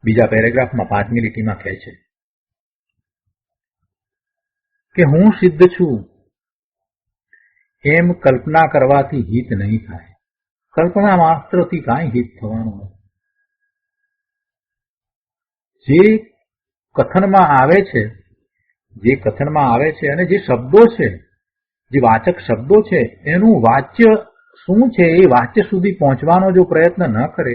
બીજા પેરેગ્રાફમાં 5મી લીટીમાં કહે છે કે હું સિદ્ધ છું એમ કલ્પના કરવાથી હિત નહીં થાય. કલ્પના માત્રથી કાંઈ હિત થવાનું નથી. જે કથનમાં આવે છે અને જે શબ્દો છે, જે વાચક શબ્દો છે, એનું વાચ્ય શું છે એ વાચ્ય સુધી પહોંચવાનો જો પ્રયત્ન ન કરે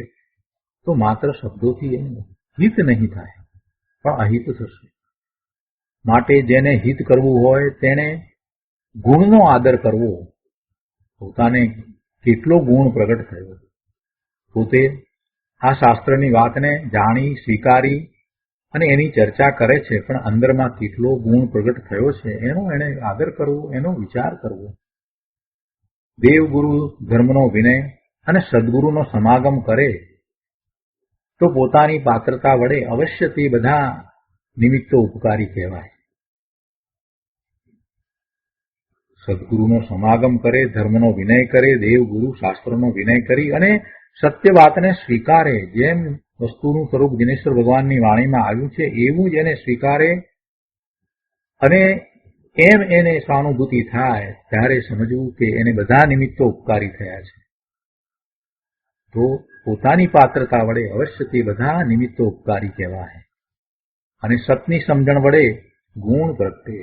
તો માત્ર શબ્દોથી એનું હિત નહીં થાય, પણ અહિત થશે. માટે જેને હિત કરવું હોય તેને ગુણનો આદર કરવો. પોતાને કેટલો ગુણ પ્રગટ થયો, પોતે આ શાસ્ત્રની વાતને જાણી સ્વીકારી અને એની ચર્ચા કરે છે, પણ અંદરમાં કેટલો ગુણ પ્રગટ થયો છે એનો એને આદર કરવો, એનો વિચાર કરવો. દેવગુરુ ધર્મનો વિનય અને સદગુરુનો સમાગમ કરે તો પોતાની પાત્રતા વડે અવશ્ય તે બધા નિમિત્તો ઉપકારી કહેવાય. સદગુરુનો સમાગમ કરે, ધર્મનો વિનય કરે, દેવગુરુ શાસ્ત્રનો વિનય કરી અને સત્ય વાતને સ્વીકારે. જેમ વસ્તુનું સ્વરૂપ દિનેશ્વર ભગવાનની વાણીમાં આવ્યું છે એવું જ એને સ્વીકારે અને એમ એને સહાનુભૂતિ થાય, ત્યારે સમજવું કે એને બધા નિમિત્તો ઉપકારી થયા છે. તો પોતાની પાત્રતા વડે અવશ્ય તે બધા નિમિત્તો ઉપકારી કહેવાય. અને સતની સમજણ વડે ગુણ પ્રગટે.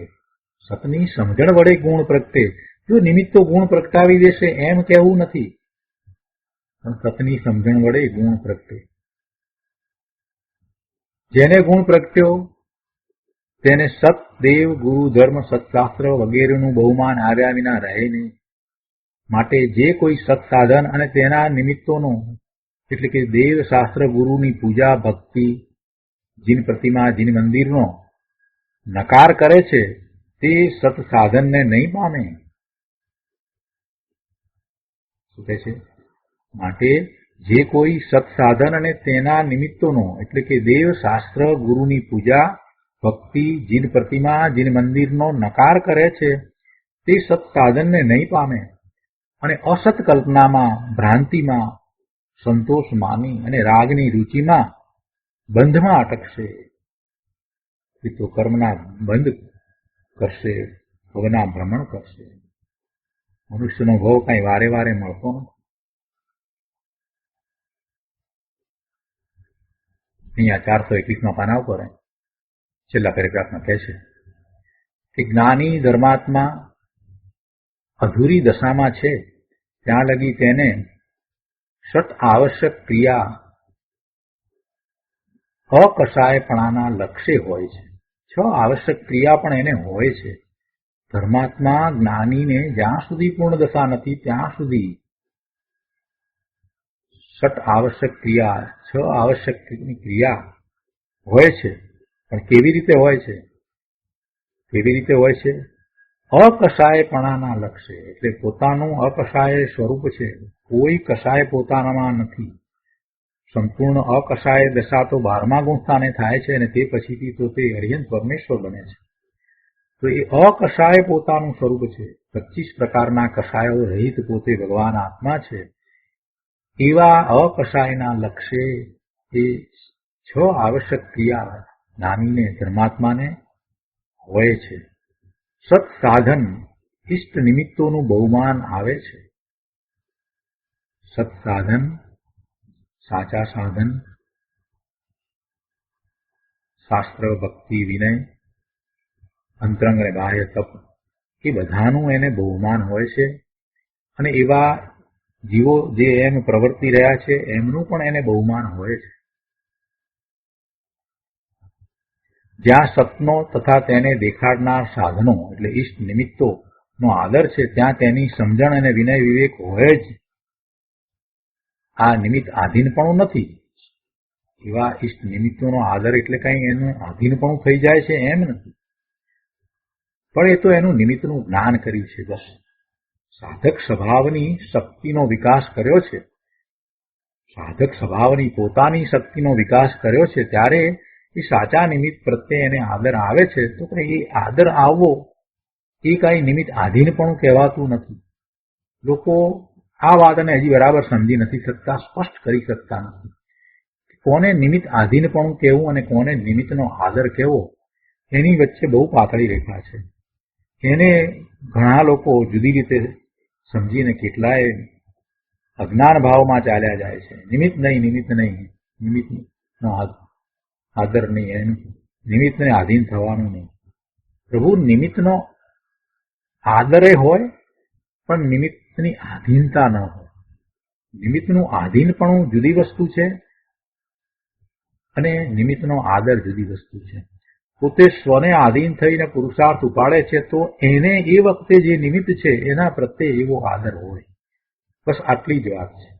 સતની સમજણ વડે ગુણ પ્રગટે. જો નિમિત્તો ગુણ પ્રગટાવી દેશે એમ કહેવું નથી, પણ સતની સમજણ વડે ગુણ પ્રગટે. જેને ગુણ પ્રગટ્યો તેને સત, દેવ, ગુરુ, ધર્મ, સત્શાસ્ત્ર વગેરેનું બહુમાન આવ્યા વિના રહે નહીં. માટે જે કોઈ સત્સાધન અને તેના નિમિત્તોનો એટલે કે દેવ, શાસ્ત્ર, ગુરુની પૂજા, ભક્તિ, જીન પ્રતિમા, જીન મંદિરનો નકાર કરે છે તે સત્સાધનને નહીં પામે. શું કહે છે? માટે જે કોઈ સત્સાધન અને તેના નિમિત્તોનો એટલે કે દેવ, શાસ્ત્ર, ગુરુની પૂજા, ભક્તિ, જીન પ્રતિમા, જીન મંદિરનો નકાર કરે છે તે સત્સાધનને નહીં પામે અને અસત કલ્પનામાં, ભ્રાંતિમાં સંતોષ માની અને રાગની રુચિમાં બંધમાં અટકશે. તો કર્મના બંધ કરશે, ભવના ભ્રમણ કરશે. મનુષ્યનો ભવ કઈ વારે વારે મળતો નથી. અહીંયા 421માં પાના ઉપર છેલ્લા પેરેગ્રાફમાં કહે છે કે જ્ઞાની ધર્માત્મા અધૂરી દશામાં છે ત્યાં લગી તેને સત આવશ્યક ક્રિયા અકસાયપણાના લક્ષ્ય હોય છે. 6 આવશ્યક ક્રિયા પણ એને હોય છે, ધર્માત્મા જ્ઞાનીને જ્યાં સુધી પૂર્ણ દશા નથી ત્યાં સુધી ષટ આવશ્યક ક્રિયા, 6 આવશ્યક ક્રિયા હોય છે. પણ કેવી રીતે હોય છે? કેવી રીતે હોય છે? અકષાયપણાના લક્ષ્ય, એટલે પોતાનું અકષાય સ્વરૂપ છે. કોઈ કષાય પોતાનામાં નથી. સંપૂર્ણ અકષાય દશા તો 12મા ગુણસ્થાને થાય છે અને તે પછીથી તો તે અર્યંત પરમેશ્વર બને છે. તો એ અકષાય પોતાનું સ્વરૂપ છે. 25 પ્રકારના કષાયો રહિત પોતે ભગવાન આત્મા છે. એવા અકષાયના લક્ષ્ય એ 6 આવશ્યક ક્રિયા જ્ઞાનીને, ધર્માત્માને હોય છે. સત સાધન, ઇષ્ટ નિમિત્તોનું બહુમાન આવે છે. સત સાધન, સાચા સાધન, શાસ્ત્ર, ભક્તિ, વિનય, અંતરંગ અને બાહ્ય તપ, એ બધાનું એને બહુમાન હોય છે. અને એવા જીવો જે એમ પ્રવર્તી રહ્યા છે એમનું પણ એને બહુમાન હોય છે. જ્યાં સતનો તથા તેને દેખાડનાર સાધનો એટલે ઇષ્ટ નિમિત્તો નો આદર છે ત્યાં તેની સમજણ અને વિનય વિવેક હોય જ. આ નિમિત્ત આધીનપણું નથી. એવા ઇષ્ટ નિમિત્તોનો આદર એટલે કઈ એનું આધીનપણું થઈ જાય છે એમ નથી, પણ એ તો એનું નિમિત્તનું જ્ઞાન કર્યું છે બસ. સાધક સ્વભાવની શક્તિનો વિકાસ કર્યો છે. સાધક સ્વભાવની પોતાની શક્તિનો વિકાસ કર્યો છે ત્યારે એ સાચા નિમિત્ત પ્રત્યે એને આદર આવે છે. તો એ આદર આવવો એ કઈ નિમિત્ત આધીનપણું કહેવાતું નથી. લોકો આ વાતને હજી બરાબર સમજી નથી શકતા, સ્પષ્ટ કરી શકતા નથી. કોને નિમિત્ત આધીનપણું કહેવું અને કોને નિમિત્તનો આદર કહેવો એની વચ્ચે બહુ પાતળી રેખા છે. એને ઘણા લોકો જુદી રીતે સમજીને કેટલાય અજ્ઞાન ભાવમાં ચાલ્યા જાય છે. નિમિત્ત નહીં, નિમિત્તનો આદર નહીં, એનું નિમિત્તને આધીન થવાનું નહીં. પ્રભુ નિમિત્તનો આદરે હોય પણ નિમિત્તની આધીનતા ન હોય. નિમિત્તનું આધીનપણું જુદી વસ્તુ છે અને નિમિત્તનો આદર જુદી વસ્તુ છે. પોતે સ્વને આધીન થઈને પુરુષાર્થ ઉપાડે છે તો એને એ વખતે જે નિમિત્ત છે એના પ્રત્યે એવો આદર હોય. બસ આટલી જ વાત છે.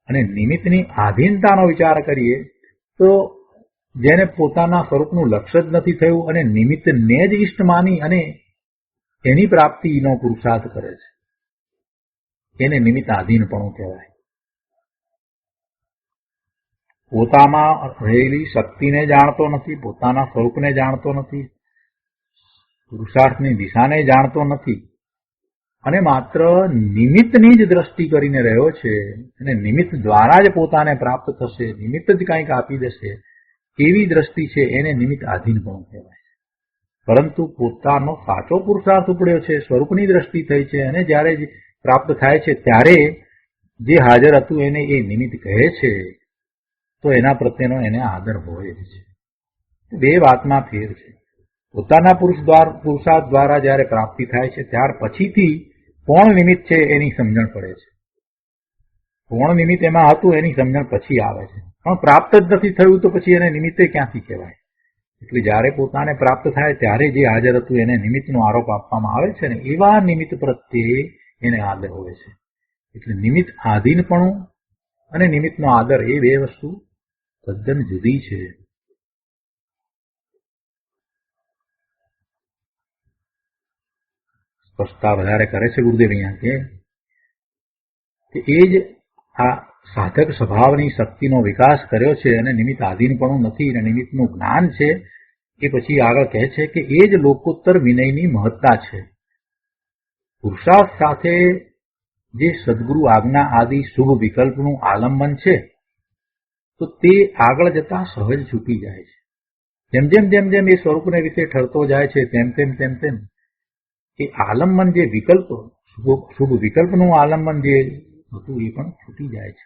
અને નિમિત્તની આધીનતાનો વિચાર કરીએ તો જેને પોતાના સ્વરૂપનું લક્ષ્ય જ નથી થયું અને નિમિત્તને જ ઇષ્ટ માની અને એની પ્રાપ્તિનો પુરુષાર્થ કરે છે એને નિમિત્ત આધીનપણું કહેવાય. પોતામાં રહેલી શક્તિને જાણતો નથી, પોતાના સ્વરૂપને જાણતો નથી, પુરુષાર્થની દિશાને જાણતો નથી અને માત્ર નિમિત્તની જ દ્રષ્ટિ કરીને રહ્યો છે અને નિમિત્ત દ્વારા જ પોતાને પ્રાપ્ત થશે, નિમિત્ત જ કંઈક આપી દેશે એવી દ્રષ્ટિ છે એને નિમિત્ત આધીનપણું કહેવાય. પરંતુ પોતાનો સાચો પુરુષાર્થ ઉપડ્યો છે, સ્વરૂપની દ્રષ્ટિ થઈ છે અને જ્યારે પ્રાપ્ત થાય છે ત્યારે જે હાજર હતું એને એ નિમિત્ત કહે છે તો એના પ્રત્યેનો એને આદર હોય જ છે. બે વાતમાં ફેર છે. પોતાના પુરુષાર્થ દ્વારા જ્યારે પ્રાપ્તિ થાય છે ત્યાર પછીથી કોણ નિમિત્ત છે એની સમજણ પડે છે. કોણ નિમિત્ત એમાં હતું એની સમજણ પછી આવે છે. પણ પ્રાપ્ત જ નથી થયું તો પછી એને નિમિત્તે ક્યાંથી કહેવાય? એટલે જ્યારે પોતાને પ્રાપ્ત થાય ત્યારે જે હાજર હતું એને નિમિત્તનો આરોપ આપવામાં આવે છે ને એવા નિમિત્ત પ્રત્યે એને આદર હોય છે. એટલે નિમિત્ત આધીનપણું અને નિમિત્તનો આદર એ બે વસ્તુ તદ્દન જુદી છે. સ્પષ્ટતા વધારે કરે છે ગુરુદેવ અહીંયા કે એ જ આ સાધક સ્વભાવની શક્તિનો વિકાસ કર્યો છે અને નિમિત્ત આધીનપણું નથી અને નિમિત્તનું જ્ઞાન છે. એ પછી આગળ કહે છે કે એ જ લોકોત્તર વિનયની મહત્તા છે. પુરુષાર્થ સાથે જે સદગુરુ આજ્ઞા આદિ શુભ વિકલ્પનું આલંબન છે તો તે આગળ જતા સહજ છૂટી જાય છે. જેમ જેમ જેમ જેમ એ સ્વરૂપને વિશે ઠરતો જાય છે તેમ તેમ એ આલંબન જે વિકલ્પ, શુભ વિકલ્પનું આલંબન જે હતું એ પણ છૂટી જાય છે.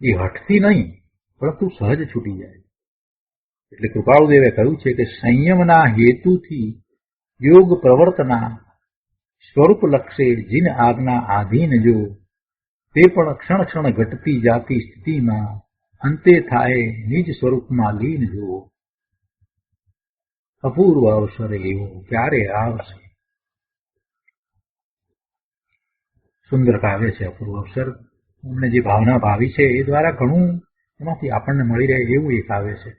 એ હઠથી નહીં પરંતુ સહજ છૂટી જાય છે. એટલે કૃપાળુદેવે કહ્યું છે કે સંયમના હેતુથી યોગ પ્રવર્તના સ્વરૂપ લક્ષે જીન આજ્ઞા આધીન જો તે પણ ક્ષણ ક્ષણ ઘટતી જાતી સ્થિતિમાં અંતે થાય નિજ સ્વરૂપમાં લીન જો. અપૂર્વ અવસર એવો ક્યારે આવશે? સુંદર કાવ્ય છે અપૂર્વ અવસર. અમને જે ભાવના ભાવી છે એ દ્વારા ઘણું એમાંથી આપણને મળી રહે એવું એ કાવ્ય છે.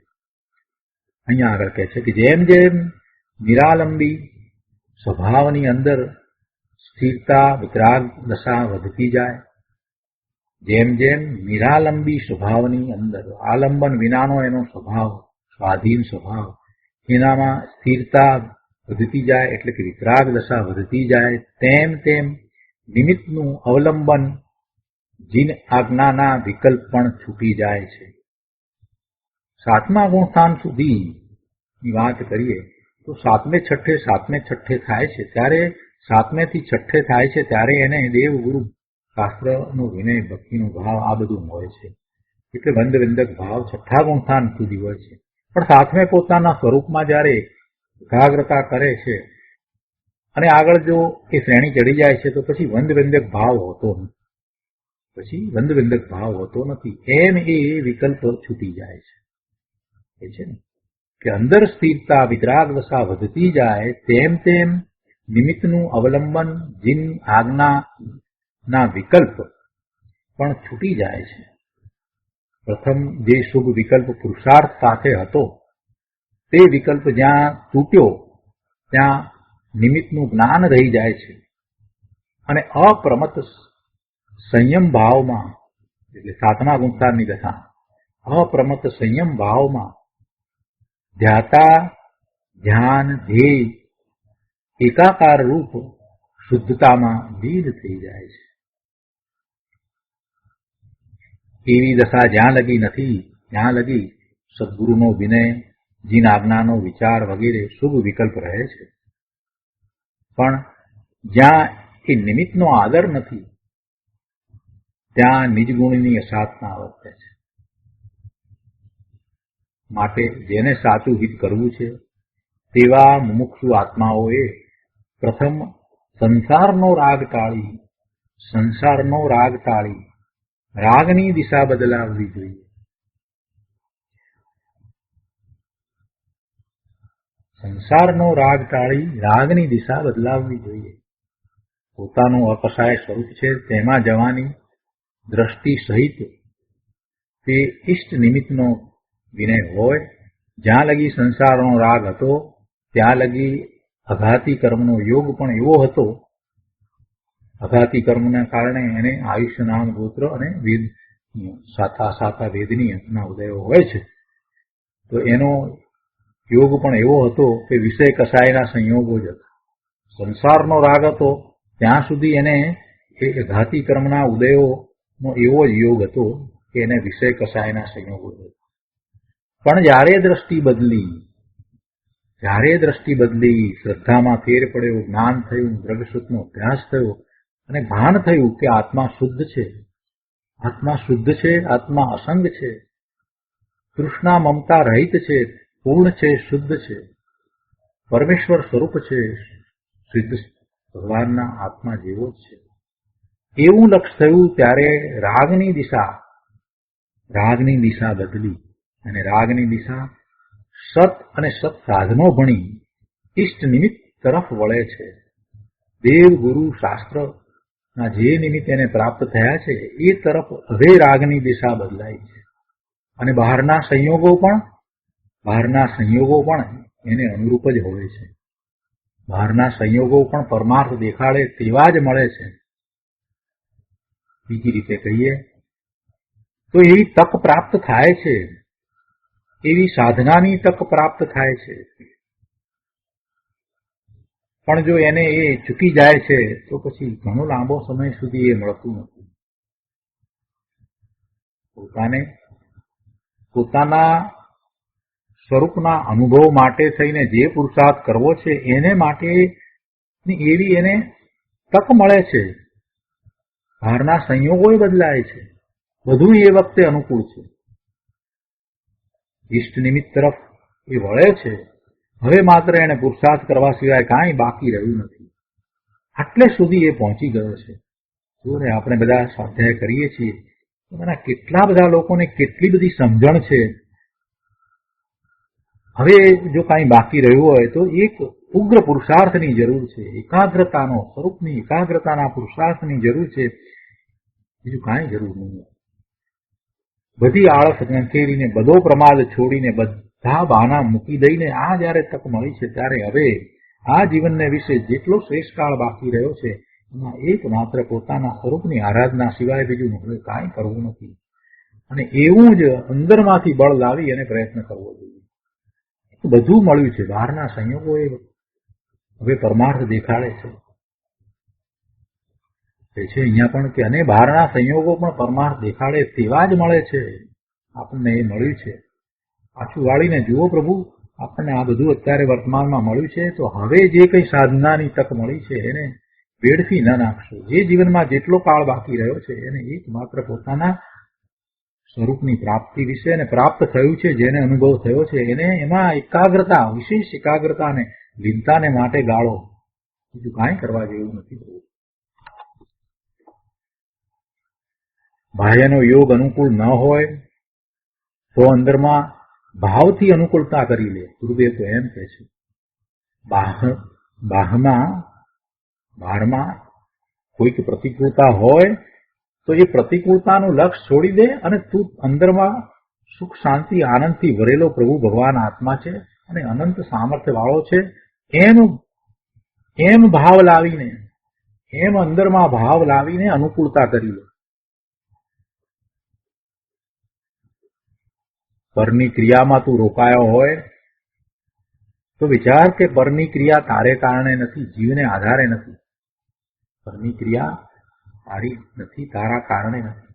અહીંયા આગળ કહે છે કે જેમ જેમ નિરાલંબી સ્વભાવની અંદર સ્થિરતા વિતરાગ દશા વધતી જાય, જેમ જેમ નિરાલંબી સ્વભાવની અંદર આલંબન વિનાનો એનો સ્વભાવ, સ્વાધીન સ્વભાવ, એનામાં સ્થિરતા વધતી જાય એટલે કે વિતરાગ દશા વધતી જાય, તેમ તેમ નિમિત્તનું અવલંબન જીન આજ્ઞાના વિકલ્પ પણ છૂટી જાય છે. સાતમા ગુણસ્થાન સુધીની વાત કરીએ તો સાતમે છઠ્ઠે થાય છે ત્યારે, સાતમેથી છઠ્ઠે થાય છે ત્યારે એને દેવ ગુરુ શાસ્ત્રનો વિનય ભક્તિનો ભાવ આ બધું હોય છે. એટલે બંધવિંદક ભાવ છઠ્ઠા ગુણસ્થાન સુધી હોય છે. પણ સાતમે પોતાના સ્વરૂપમાં જ્યારે એકાગ્રતા કરે છે અને આગળ જો એ શ્રેણી ચડી જાય છે તો પછી બંધવિંદક ભાવ હોતો નથી. એમ એ વિકલ્પ છૂટી જાય છે. એ છે ને કે અંદર સ્થિરતા વિતરાગ દશા વધતી જાય તેમ તેમ નિમિત્તનું અવલંબન જીન આજ્ઞાના વિકલ્પ પણ છૂટી જાય છે. પ્રથમ જે શુભ વિકલ્પ પુરુષાર્થ સાથે હતો તે વિકલ્પ જ્યાં તૂટ્યો ત્યાં નિમિત્તનું જ્ઞાન રહી જાય છે અને અપ્રમત સંયમ ભાવમાં, એટલે સાતમા ગુણસ્થાનની દશા, અપ્રમત સંયમ ભાવમાં ધ્યાતા ધ્યાન ધ્યેય એકાકાર રૂપ શુદ્ધતામાં લીન થઈ જાય છે. એવી દશા જ્યાં લગી નથી ત્યાં લગી સદગુરુનો વિનય, જીન આજ્ઞાનો વિચાર વગેરે શુભ વિકલ્પ રહે છે. પણ જ્યાં એ નિમિત્તનો આદર નથી ત્યાં નિજગુણની અસાધના વર્તે છે. માટે જેને સાચું હિત કરવું છે તેવા મુમુક્ષુ આત્માઓએ પ્રથમ સંસારનો રાગ ટાળી રાગની દિશા બદલાવવી જોઈએ. સંસારનો રાગ ટાળી રાગની દિશા બદલાવવી જોઈએ. પોતાનું અકસાય સ્વરૂપ છે તેમાં જવાની દ્રષ્ટિ સહિત તે ઇષ્ટ નિમિત્તનો વિનય હોય. જ્યાં લગી સંસારનો રાગ હતો ત્યાં લગી અઘાતી કર્મનો યોગ પણ એવો હતો. અઘાતી કર્મના કારણે એને આયુષ્ય નામ ગોત્ર અને વેદ સાતા વેદનીયના ઉદયો હોય છે. તો એનો યોગ પણ એવો હતો કે વિષય કસાયના સંયોગો જ હતા. સંસારનો રાગ હતો ત્યાં સુધી એને એ અઘાતી કર્મના ઉદયોનો એવો જ યોગ હતો કે એને વિષય કસાયના સંયોગો જ હતા. પણ જ્યારે દ્રષ્ટિ બદલી, શ્રદ્ધામાં ફેર પડ્યો, જ્ઞાન થયું, દ્રગસુખનો અભ્યાસ થયો અને ભાન થયું કે આત્મા શુદ્ધ છે, આત્મા અસંગ છે, તૃષ્ણા મમતા રહિત છે, પૂર્ણ છે, શુદ્ધ છે, પરમેશ્વર સ્વરૂપ છે, સિદ્ધ ભગવાનના આત્મા જેવો જ છે, એવું લક્ષ થયું ત્યારે રાગની દિશા બદલી અને રાગની દિશા સત અને સત સાધનો ભણી ઇષ્ટ નિમિત્ત તરફ વળે છે. દેવ ગુરુ શાસ્ત્રના જે નિમિત્ત એને પ્રાપ્ત થયા છે એ તરફ હવે રાગની દિશા બદલાય છે અને બહારના સંયોગો પણ એને અનુરૂપ જ હોય છે. બહારના સંયોગો પણ પરમાર્થ દેખાડે તેવા જ મળે છે. બીજી રીતે કહીએ તો એવી તક પ્રાપ્ત થાય છે, એવી સાધનાની તક પ્રાપ્ત થાય છે. પણ જો એને એ ચૂકી જાય છે તો પછી ઘણો લાંબો સમય સુધી એ મળતું નથી. પોતાના સ્વરૂપના અનુભવ માટે થઈને જે પુરુષાર્થ કરવો છે એને માટે એવી એને તક મળે છે. બહારના સંયોગો બદલાય છે, બધું એ વખતે અનુકૂળ છે. ઇષ્ટ નિમિત્ત તરફ એ વળે છે. હવે માત્ર એને પુરુષાર્થ કરવા સિવાય કાંઈ બાકી રહ્યું નથી. આટલે સુધી એ પહોંચી ગયો છે. જો ને આપણે બધા સ્વાધ્યાય કરીએ છીએ એના કેટલા બધા લોકોને કેટલી બધી સમજણ છે. હવે જો કાંઈ બાકી રહ્યું હોય તો એક ઉગ્ર પુરુષાર્થની જરૂર છે, એકાગ્રતાનો, સ્વરૂપની એકાગ્રતાના પુરુષાર્થની જરૂર છે, બીજું કાંઈ જરૂર નહીં. બધી આળસ નંખેરીને, બધો પ્રમાદ છોડીને, બધા બહાના મૂકી દઈને આ જયારે તક મળી છે ત્યારે હવે આ જીવનને વિશે જેટલો શ્રેષ્ઠ કાળ બાકી રહ્યો છે એમાં એકમાત્ર પોતાના સ્વરૂપની આરાધના સિવાય બીજું હવે કાંઈ કરવું નથી. અને એવું જ અંદરમાંથી બળ લાવી અને પ્રયત્ન કરવો જોઈએ. બધું મળ્યું છે, બહારના સંયોગો એ હવે પરમાર્થ દેખાડે છે. અહીંયા પણ કે અને બહારના સંયોગો પણ પરમાર્થ દેખાડે તેવા જ મળે છે. આપણને એ મળ્યું છે. પાછું વાળીને જુઓ પ્રભુ, આપણને આ બધું અત્યારે વર્તમાનમાં મળ્યું છે, તો હવે જે કંઈ સાધનાની તક મળી છે એને વેડફી ન નાખશો. જે જીવનમાં જેટલો કાળ બાકી રહ્યો છે એને એકમાત્ર પોતાના સ્વરૂપની પ્રાપ્તિ વિશે અને પ્રાપ્ત થયું છે, જેને અનુભવ થયો છે એને એમાં એકાગ્રતા, વિશેષ એકાગ્રતાને, લીનતાને માટે ગાળો. બીજું કાંઈ કરવા જેવું નથી. બાહ્યનો યોગ અનુકૂળ ન હોય તો અંદરમાં ભાવથી અનુકૂળતા કરી લે. ગુરુદેવ તો એમ કહે છે, બહારમાં કોઈક પ્રતિકૂળતા હોય તો એ પ્રતિકૂળતાનું લક્ષ છોડી દે અને તું અંદરમાં સુખ, શાંતિ, આનંદથી ભરેલો પ્રભુ ભગવાન આત્મા છે અને અનંત સામર્થ્ય વાળો છે એમ ભાવ લાવીને, એમ અંદરમાં ભાવ લાવીને અનુકૂળતા કરી લે. પરની ક્રિયામાં તું રોકાયો હોય તો વિચાર કે પરની ક્રિયા તારે કારણે નથી, જીવને આધારે નથી. પરની ક્રિયા તારી નથી, તારા કારણે નથી.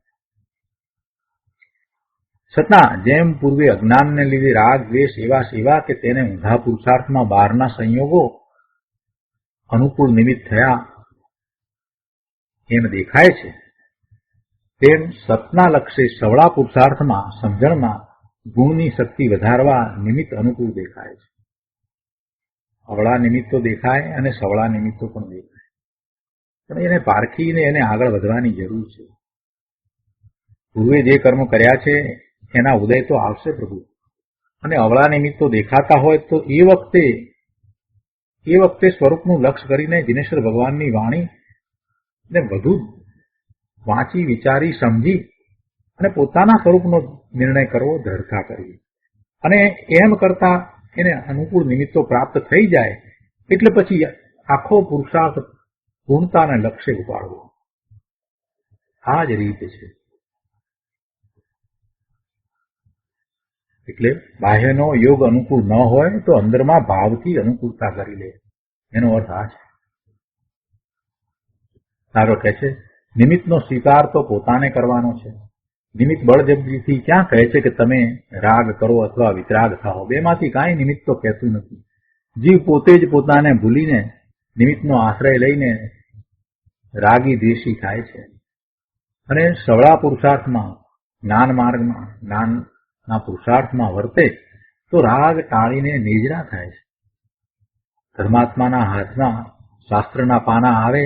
છતાં જેમ પૂર્વે અજ્ઞાનને લીધે રાગ, દ્વેષ એવા સેવા કે તેને ઊંધા પુરુષાર્થમાં બહારના સંયોગો અનુકૂળ નિમિત્ત થયા એમ દેખાય છે, તેમ સતના લક્ષ્ય સવળા પુરુષાર્થમાં, સમજણમાં ગુણની શક્તિ વધારવા નિમિત્ત અનુકૂળ દેખાય છે. અવળા નિમિત્તો દેખાય અને સવળા નિમિત્તો પણ દેખાય, પણ એને પારખીને એને આગળ વધવાની જરૂર છે. પૂર્વે જે કર્મ કર્યા છે એના ઉદય તો આવશે પ્રભુ, અને અવળા નિમિત્તો દેખાતા હોય તો એ વખતે સ્વરૂપનું લક્ષ્ય કરીને દિનેશ્વર ભગવાનની વાણી ને વધુ વાંચી, વિચારી, સમજી અને પોતાના સ્વરૂપનો નિર્ણય કરવો, દ્રઢતા કરવી. અને એમ કરતા એને અનુકૂળ નિમિત્તો પ્રાપ્ત થઈ જાય એટલે પછી આખો પુરુષાર્થ પૂર્ણતાને લક્ષ્ય ઉપાડવો. આ જ રીત છે. એટલે બાહ્યનો યોગ અનુકૂળ ન હોય તો અંદરમાં ભાવથી અનુકૂળતા કરી લે. એનો અર્થ આ છે. આગળ કહે છે, નિમિત્તનો સ્વીકાર તો પોતાને કરવાનો છે. નિમિત્ત બળજબરીથી ક્યાં કહે છે કે તમે રાગ કરો અથવા વિતરાગ થાઓ? બેમાંથી કાંઈ નિમિત્ત તો કહેતું નથી. જીવ પોતે જ પોતાને ભૂલીને નિમિત્તનો આશ્રય લઈને રાગી દ્વેષી થાય છે અને સવળા પુરુષાર્થમાં, જ્ઞાન માર્ગમાં, જ્ઞાનના પુરુષાર્થમાં વર્તે તો રાગ ટાળીને નિજરા થાય છે. ધર્માત્માના હાથમાં શાસ્ત્રના પાના આવે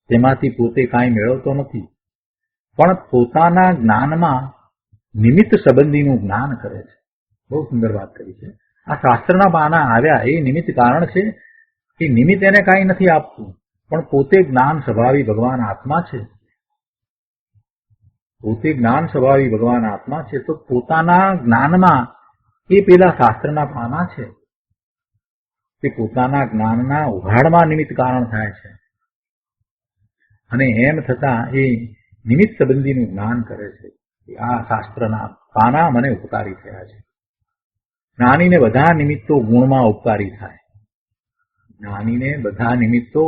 તેમાંથી પોતે કાંઈ મેળવતો નથી, પણ પોતાના જ્ઞાનમાં નિમિત્ત સંબંધીનું જ્ઞાન કરે છે. બહુ સુંદર વાત કરી છે. આ શાસ્ત્રના પાના આવ્યા એ નિમિત્ત કારણ છે. એ નિમિત્ત એને કાંઈ નથી આપતું, પણ પોતે જ્ઞાન સ્વભાવી ભગવાન આત્મા છે. પોતે જ્ઞાન સ્વભાવી ભગવાન આત્મા છે તો પોતાના જ્ઞાનમાં એ પેલા શાસ્ત્રના પાના છે તે પોતાના જ્ઞાનના ઉઘાડમાં નિમિત્ત કારણ થાય છે. અને એમ થતા એ નિમિત્ત સંબંધીનું જ્ઞાન કરે છે. આ શાસ્ત્રના પાના મને ઉપકારી થયા છે. જ્ઞાનીને બધા નિમિત્તો ગુણમાં ઉપકારી થાય. જ્ઞાનીને બધા નિમિત્તો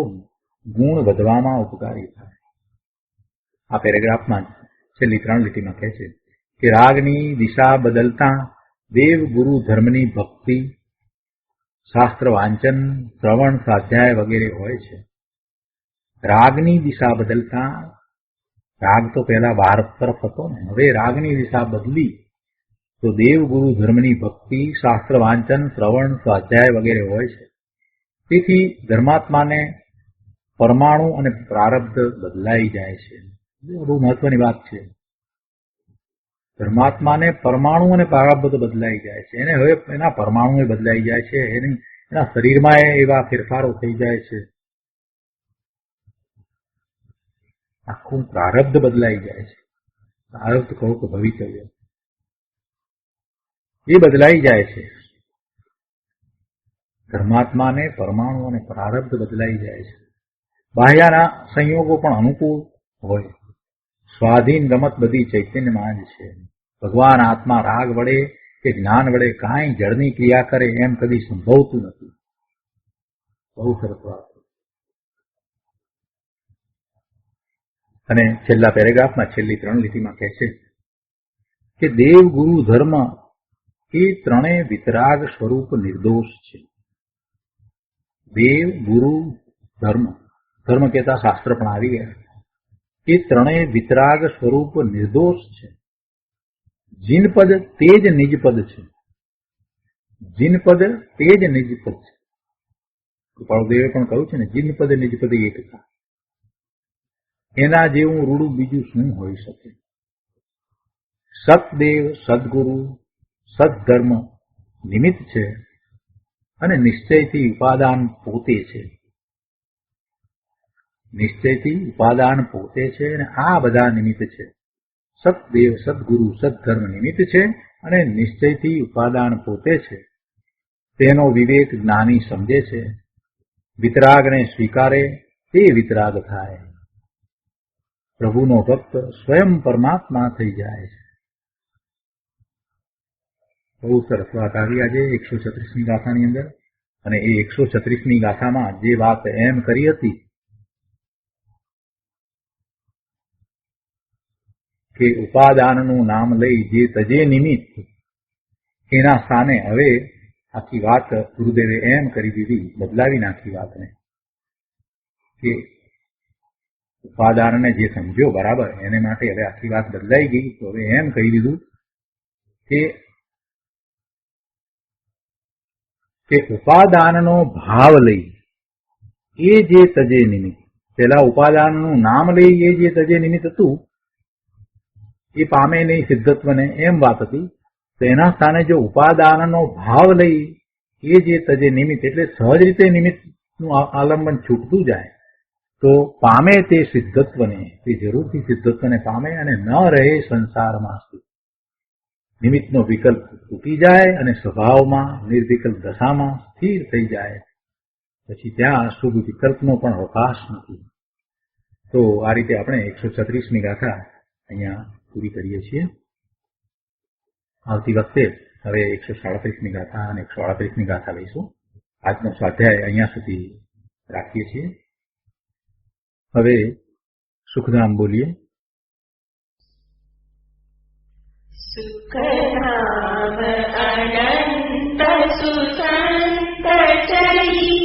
ગુણ વધવામાં ઉપકારી થાય. આ પેરેગ્રાફમાં છેલ્લી 3 લીટીમાં કહે છે કે રાગની દિશા બદલતા દેવ ગુરુ ધર્મની ભક્તિ, શાસ્ત્ર વાંચન, શ્રવણ, સ્વાધ્યાય વગેરે હોય છે. રાગની દિશા બદલતા, રાગ તો પહેલા બહાર તરફ હતો ને, હવે રાગની દિશા બદલી તો દેવ ગુરુ ધર્મની ભક્તિ, શાસ્ત્ર વાંચન, શ્રવણ, સ્વાધ્યાય વગેરે હોય છે. તેથી ધર્માત્માને પરમાણુ અને પ્રારબ્ધ બદલાઈ જાય છે. બહુ મહત્વની વાત છે. ધર્માત્માને પરમાણુ અને પ્રારબ્ધ બદલાઈ જાય છે. એને હવે એના પરમાણુ બદલાઈ જાય છે, એના શરીરમાં એવા ફેરફારો થઈ જાય છે, આખું પ્રારબ્ધ બદલાઈ જાય છે. પ્રારબ્ધ કહો કે ભવિતવ્ય એ બદલાઈ જાય છે. ધર્માત્માને પરમાણુ અને પ્રારબ્ધ બદલાઈ જાય છે. બાહ્યના સંયોગો પણ અનુકૂળ હોય. સ્વાધીન રમત બધી ચૈતન્યમાં જ છે. ભગવાન આત્મા રાગ વડે કે જ્ઞાન વડે કાંઈ જળની ક્રિયા કરે એમ કદી સંભવતું નથી. બહુ સરસ વાત. અને છેલ્લા પેરેગ્રાફમાં છેલ્લી 3 લીટીમાં કહે છે કે દેવ ગુરુ ધર્મ એ ત્રણેય વિતરાગ સ્વરૂપ નિર્દોષ છે. દેવ ગુરુ ધર્મ, ધર્મ કહેતા શાસ્ત્ર પણ આવી ગયા. એ ત્રણેય વિતરાગ સ્વરૂપ નિર્દોષ છે. જીનપદ તે જ નિજપદ છે. જીનપદ તે જ નિજપદ છે. કૃપાળુદેવે પણ કહ્યું છે ને, જીનપદ નિજપદ એકતા. એના જેવું રૂડું બીજું શું હોઈ શકે? સતદેવ, સદગુરુ, સદધર્મ નિમિત્ત છે અને નિશ્ચયથી ઉપાદાન પોતે છે. નિશ્ચયથી ઉપાદાન પોતે છે અને આ બધા નિમિત્ત છે. સતદેવ, સદગુરુ, સદધર્મ નિમિત્ત છે અને નિશ્ચયથી ઉપાદાન પોતે છે. તેનો વિવેક જ્ઞાની સમજે છે. વિતરાગને સ્વીકારે તે વિતરાગ થાય. પ્રભુનો ભક્ત સ્વયં પરમાત્મા થઈ જાય છે. બહુ સરસ વાત આવી આજે 136મી ગાથાની અંદર. અને એ 136મી ગાથામાં જે વાત એમ કરી હતી કે ઉપાદાનનું નામ લઈ જે તજે નિમિત્ત, એના સ્થાને હવે આખી વાત ગુરુદેવે એમ કરી દીધી, બદલાવી નાખી વાતને કે ઉપાદાનને જે સમજ્યો બરાબર એને માટે હવે આખી વાત બદલાઈ ગઈ. તો હવે એમ કહી દીધું કે ઉપાદાનનો ભાવ લઈ એ જે તજે નિમિત્ત, પેલા ઉપાદાનનું નામ લઈ એ જે તજે નિમિત્ત હતું એ પામે નહીં સિદ્ધત્વને, એમ વાત હતી. તો એના સ્થાને જો ઉપાદાનનો ભાવ લઈ એ જે તજે નિમિત્ત, એટલે સહજ રીતે નિમિત્તનું આલંબન છૂટતું જાય તો પામે તે સિદ્ધત્વને, તે જરૂરથી સિદ્ધત્વને પામે અને ન રહે સંસારમાં. નિમિત્તનો વિકલ્પ તૂટી જાય અને સ્વભાવમાં નિર્વિકલ્પ દશામાં સ્થિર થઈ જાય. પછી ત્યાં શુભ વિકલ્પનો પણ અવકાશ નથી. તો આ રીતે આપણે 136મી ગાથા અહીંયા પૂરી કરીએ છીએ. આવતી વખતે હવે 137મી ગાથા અને 138મી ગાથા લઈશું. આજનો સ્વાધ્યાય અહીંયા સુધી રાખીએ છીએ. હવે સુખધામ બોલીએ.
સુખધામ અનંત સુસંત ચરી